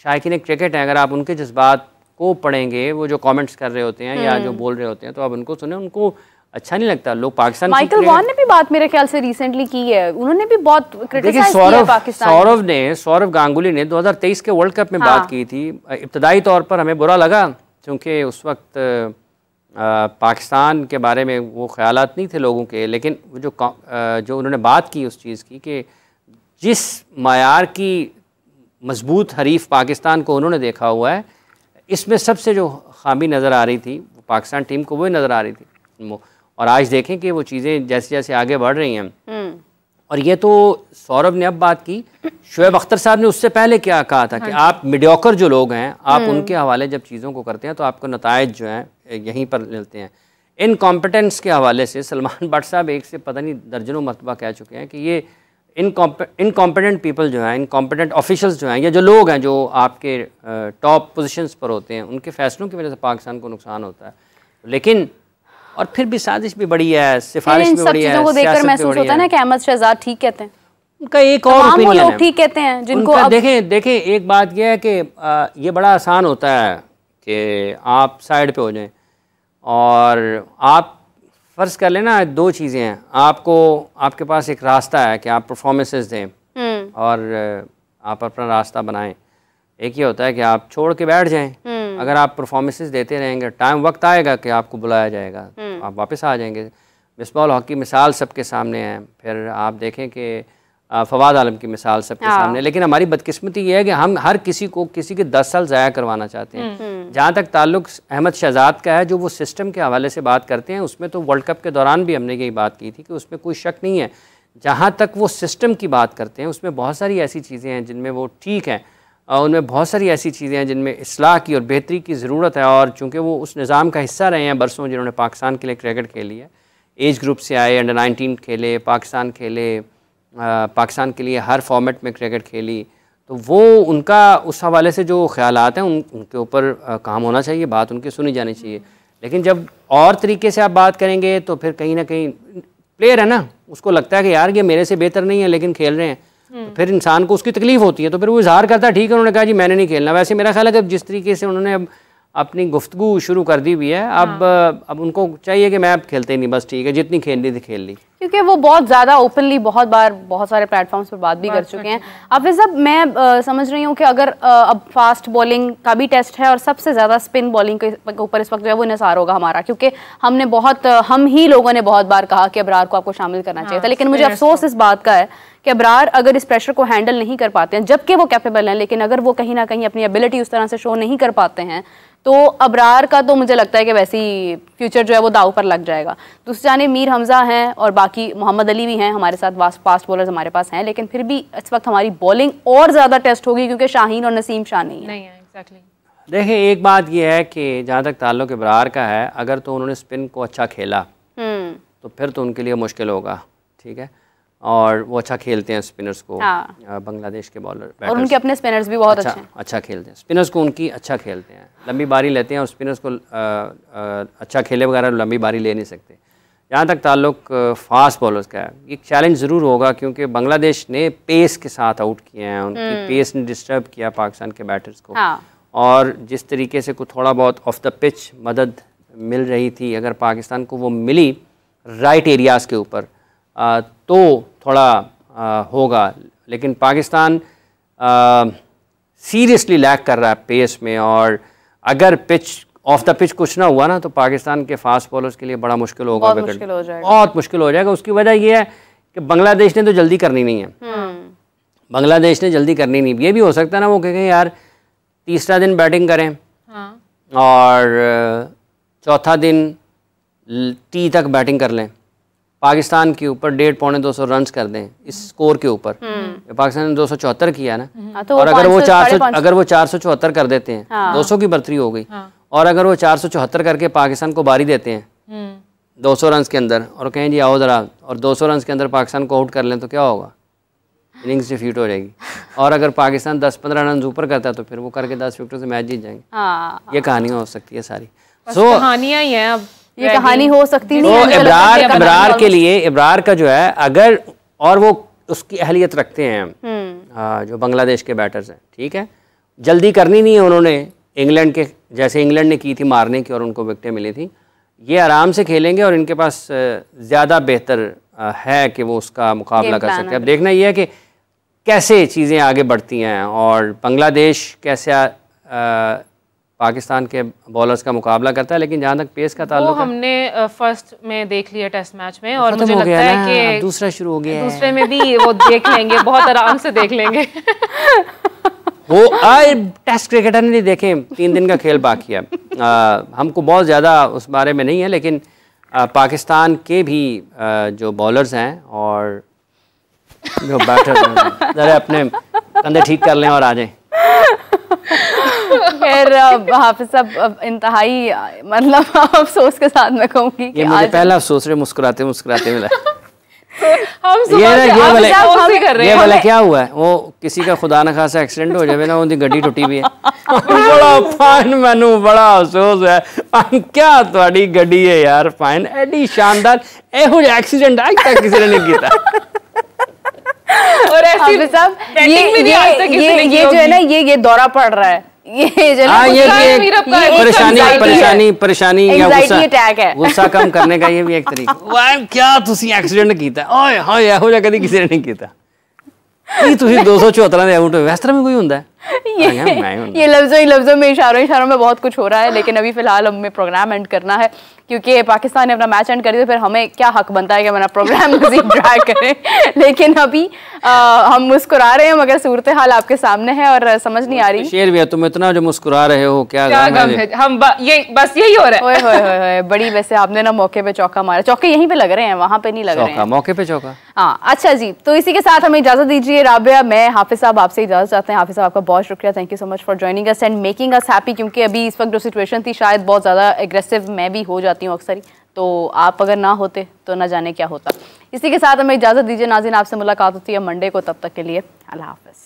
शायकीन क्रिकेट हैं, अगर आप उनके जज्बात को पढ़ेंगे, वो जो कमेंट्स कर रहे होते हैं या जो बोल रहे होते हैं, तो आप उनको सुने, उनको अच्छा नहीं लगता। लोग पाकिस्तान, माइकल वॉन ने भी बात मेरे ख्याल से रिसेंटली की है, उन्होंने भी बहुत क्रिटिसाइज किया पाकिस्तान। सौरव गांगुली ने 2023 के वर्ल्ड कप में बात की थी। इब्तदाई तौर पर हमें बुरा लगा, क्योंकि उस वक्त पाकिस्तान के बारे में वो ख्यालात नहीं थे लोगों के, लेकिन जो उन्होंने बात की उस चीज़ की कि जिस मायार की मजबूत हरीफ पाकिस्तान को उन्होंने देखा हुआ है, इसमें सबसे जो खामी नज़र आ रही थी पाकिस्तान टीम को, वही नज़र आ रही थी। और आज देखें कि वो चीज़ें जैसे जैसे आगे बढ़ रही हैं, और ये तो सौरभ ने अब बात की, शोएब अख्तर साहब ने उससे पहले क्या कहा था कि आप मीडियोकर जो लोग हैं, आप उनके हवाले जब चीज़ों को करते हैं तो आपको नतायज जो हैं यहीं पर मिलते हैं। इनकॉम्पिटेंस के हवाले से सलमान भट्ट साहब एक से पता नहीं दर्जनों मरतबा कह चुके हैं कि ये इनकॉम्पिटेंट पीपल जो हैं, इनकॉम्पिटेंट ऑफिशियल्स जो हैं, या जो लोग हैं जो आपके टॉप पोजीशंस पर होते हैं, उनके फैसलों की वजह से पाकिस्तान को नुकसान होता है। लेकिन और फिर भी साजिश भी बड़ी है, सिफारिश भी बड़ी है, चीजों को देखकर महसूस होता है ना कि अहमद शहजाद ठीक कहते हैं। उनका एक और ओपिनियन है, ठीक कहते हैं जिनको अब देखें एक बात यह है कि ये बड़ा आसान होता है कि आप साइड पे हो जाएं और आप फ़र्ज़ कर लेना दो चीज़ें हैं, आपके पास एक रास्ता है कि आप परफॉर्मेंसेस दें और आप अपना रास्ता बनाएं। एक ये होता है कि आप छोड़ के बैठ जाएं, अगर आप परफॉर्मेंसेस देते रहेंगे, टाइम वक्त आएगा कि आपको बुलाया जाएगा, आप वापस आ जाएंगे। मिसबाह हक की मिसाल सबके सामने है, फिर आप देखें कि फवाद आलम की मिसाल सबके सामने। लेकिन हमारी बदकिस्मती ये है कि हम हर किसी को किसी के 10 साल ज़ाया करवाना चाहते हैं। जहाँ तक ताल्लुक अहमद शहजाद का है, जो वो सिस्टम के हवाले से बात करते हैं, उसमें तो वर्ल्ड कप के दौरान भी हमने यही बात की थी कि उसमें कोई शक नहीं है। जहाँ तक वो सिस्टम की बात करते हैं, उसमें बहुत सारी ऐसी चीज़ें हैं जिनमें वो ठीक हैं, उनमें बहुत सारी ऐसी चीज़ें हैं जिनमें इस्लाह की और बेहतरी की ज़रूरत है। और चूँकि वो उस निज़ाम का हिस्सा रहे हैं बरसों, जिन्होंने पाकिस्तान के लिए क्रिकेट खेली है, एज ग्रुप से आए, अंडर 19 खेले, पाकिस्तान खेले, पाकिस्तान के लिए हर फॉर्मेट में क्रिकेट खेली, तो वो उनका उस हवाले से जो ख्यालात हैं उनके ऊपर काम होना चाहिए, बात उनकी सुनी जानी चाहिए। लेकिन जब और तरीके से आप बात करेंगे तो फिर कहीं ना कहीं प्लेयर है ना, उसको लगता है कि यार ये मेरे से बेहतर नहीं है लेकिन खेल रहे हैं, तो फिर इंसान को उसकी तकलीफ होती है, तो फिर वो इजहार करता है, ठीक है उन्होंने कहा जी मैंने नहीं खेलना। वैसे मेरा ख्याल है कि जिस तरीके से उन्होंने अब अपनी गुफ्तगू शुरू कर दी हुई है, अब उनको चाहिए कि मैं अब खेलते ही नहीं, बस ठीक है जितनी खेलनी थी खेल ली, क्योंकि वो बहुत ज़्यादा ओपनली बहुत बार बहुत सारे प्लेटफॉर्म्स पर बात भी कर चुके हैं। हाफिज़ साहब, मैं समझ रही हूँ कि अगर अब फास्ट बॉलिंग का भी टेस्ट है और सबसे ज़्यादा स्पिन बॉलिंग के ऊपर इस वक्त जो है वो निसार होगा हमारा, क्योंकि हम ही लोगों ने बहुत बार कहा कि अबरार को आपको शामिल करना चाहिए था। लेकिन मुझे अफसोस इस बात का है कि अबरार अगर इस प्रेशर को हैंडल नहीं कर पाते हैं, जबकि वो कैपेबल हैं, लेकिन अगर वो कहीं ना कहीं अपनी एबिलिटी उस तरह से शो नहीं कर पाते हैं, तो अबरार का तो मुझे लगता है कि वैसे ही फ्यूचर जो है वो दाव पर लग जाएगा। दूसरी जाने मीर हमजा हैं और बाकी मोहम्मद अली भी हैं हमारे साथ, फास्ट बॉलर्स हमारे पास हैं, लेकिन फिर भी इस वक्त हमारी बॉलिंग और ज़्यादा टेस्ट होगी क्योंकि शाहीन और नसीम शाह नहीं है। एग्जैक्टली। देखिए एक बात यह है कि जहाँ तक ताल्लुक अबरार का है, अगर तो उन्होंने स्पिन को अच्छा खेला तो फिर तो उनके लिए मुश्किल होगा, ठीक है, और वो अच्छा खेलते हैं स्पिनर्स को, बांग्लादेश के बॉलर और उनके अपने स्पिनर्स भी बहुत अच्छा खेलते हैं, स्पिनर्स को उनकी अच्छा खेलते हैं, लंबी बारी लेते हैं और स्पिनर्स को अच्छा खेले वगैरह लंबी बारी ले नहीं सकते। जहाँ तक ताल्लुक फास्ट बॉलर्स का है, एक चैलेंज ज़रूर होगा क्योंकि बांग्लादेश ने पेस के साथ आउट किए हैं, उनकी पेस ने डिस्टर्ब किया पाकिस्तान के बैटर्स को। और जिस तरीके से कुछ थोड़ा बहुत ऑफ द पिच मदद मिल रही थी, अगर पाकिस्तान को वो मिली राइट एरियाज़ के ऊपर तो थोड़ा होगा, लेकिन पाकिस्तान सीरियसली लैक कर रहा है पेस में, और अगर पिच ऑफ द पिच कुछ ना हुआ ना तो पाकिस्तान के फास्ट बॉलर्स के लिए बड़ा मुश्किल होगा, बहुत मुश्किल हो जाएगा। उसकी वजह यह है कि बांग्लादेश ने तो जल्दी करनी नहीं है, बांग्लादेश ने जल्दी करनी नहीं। ये भी हो सकता है ना वो कहें यार तीसरा दिन बैटिंग करें और चौथा दिन टी तक बैटिंग कर लें, पाकिस्तान के ऊपर 150-200 रन कर दें इस स्कोर के ऊपर। पाकिस्तान ने 274 किया ना, तो और अगर वो 474 कर देते हैं, 200 की बढ़तरी हो गई, और अगर वो 474 करके पाकिस्तान को बारी देते हैं 200 रन के अंदर और कहें जी आओ ज़रा, और 200 रन के अंदर पाकिस्तान को आउट कर लें, तो क्या होगा, इनिंग्स डिफीट हो जाएगी। और अगर पाकिस्तान 10-15 रन ऊपर करता है तो फिर वो करके 10 विकेटों से मैच जीत जाएंगे। ये कहानियाँ हो सकती है सारी, कहानियाँ ही हैं। अब ये कहानी हो सकती नहीं है। इब्रार के लिए, इब्रार का जो है अगर, और वो उसकी अहलियत रखते हैं जो बांग्लादेश के बैटर्स हैं, ठीक है, जल्दी करनी नहीं है उन्होंने, इंग्लैंड के जैसे इंग्लैंड ने की थी मारने की और उनको विकेटें मिली थी, ये आराम से खेलेंगे और इनके पास ज़्यादा बेहतर है कि वो उसका मुकाबला कर सकते हैं। अब देखना ये है कि कैसे चीज़ें आगे बढ़ती हैं और बांग्लादेश कैसे पाकिस्तान के बॉलर्स का मुकाबला करता है। लेकिन जहाँ तक पेस का ताल्लुक, हमने फर्स्ट में देख लिया टेस्ट मैच में, और मुझे लगता है कि दूसरा शुरू हो गया, दूसरे में भी वो देख लेंगे, बहुत आराम से देख लेंगे। वो टेस्ट क्रिकेटर नहीं देखें, 3 दिन का खेल बाकी है, हमको बहुत ज़्यादा उस बारे में नहीं है, लेकिन पाकिस्तान के भी जो बॉलर्स हैं और जो बैठे जरा अपने कंधे ठीक कर लें और आ जाएं। खैर हाफिज साहब इंतहाई मतलब अफसोस के साथ मैं कहूँगी कि ये मुझे पहला अफसोस रहे मुस्कुराते मुस्कुराते मिला। हम ये वाला क्या हुआ है, वो किसी का खुदा न खासा एक्सीडेंट हो जाए ना, उनकी गड्डी टुटी हुई है। बड़ा फाइन, मैनू बड़ा अफसोस है, क्या तुम्हारी गड्डी है यार फाइन, एडी शानदार, एहो एक्सीडेंट आज तक किसी ने नहीं किया। और ऐसे साहब ये जो है ना ये दौरा पड़ रहा है, ये जो परेशानी या अटैक है, गुस्सा कम करने का ये भी एक तरीका। वाह क्या तुसी एक्सीडेंट कीता, ओए हाय ਇਹੋ ਜਿਹਾ कदी किसी ने नहीं कीता। ਕੀ ਤੁਸੀਂ 274 ਦੇ आउट ਹੋਏ, ਇਸ ਤਰ੍ਹਾਂ भी कोई ਹੁੰਦਾ है? ये लफ्जों में इशारों में बहुत कुछ हो रहा है, लेकिन अभी फिलहाल हमें प्रोग्राम एंड करना है क्योंकि पाकिस्तान ने अपना मैच एंड कर दिया, फिर हमें क्या हक बनता है कि हम अपना प्रोग्राम मज़ीद ड्राई करें। लेकिन अभी हम मुस्कुरा रहे हैं मगर सूरत हाल आपके सामने है और समझ नहीं आ रही। शेर भी है, तुम इतना जो मुस्कुरा रहे हो, क्या गम है? हम बस यही हो रहा है। बड़ी वैसे आपने ना मौके पे चौका मारा, चौके यहीं पे लग रहे हैं, वहाँ पे नहीं लग रहे हैं, मौके पे चौका। हाँ अच्छा जी, तो इसी के साथ हमें इजाजत दीजिए। राबिया, मैं हाफिज साहब आपसे इजाजत चाहते हैं। हाफिज साहब आपका बहुत शुक्रिया, thank you so much for joining us and making us happy, क्योंकि अभी इस वक्त जो सिचुएशन थी शायद बहुत ज़्यादा एग्रेसिव मैं भी हो जाती हूँ अक्सर ही, तो आप अगर ना होते तो ना जाने क्या होता। इसी के साथ हमें इजाज़त दीजिए नाज़रीन, आपसे मुलाकात होती है मंडे को, तब तक के लिए अल्लाह हाफ़िज़।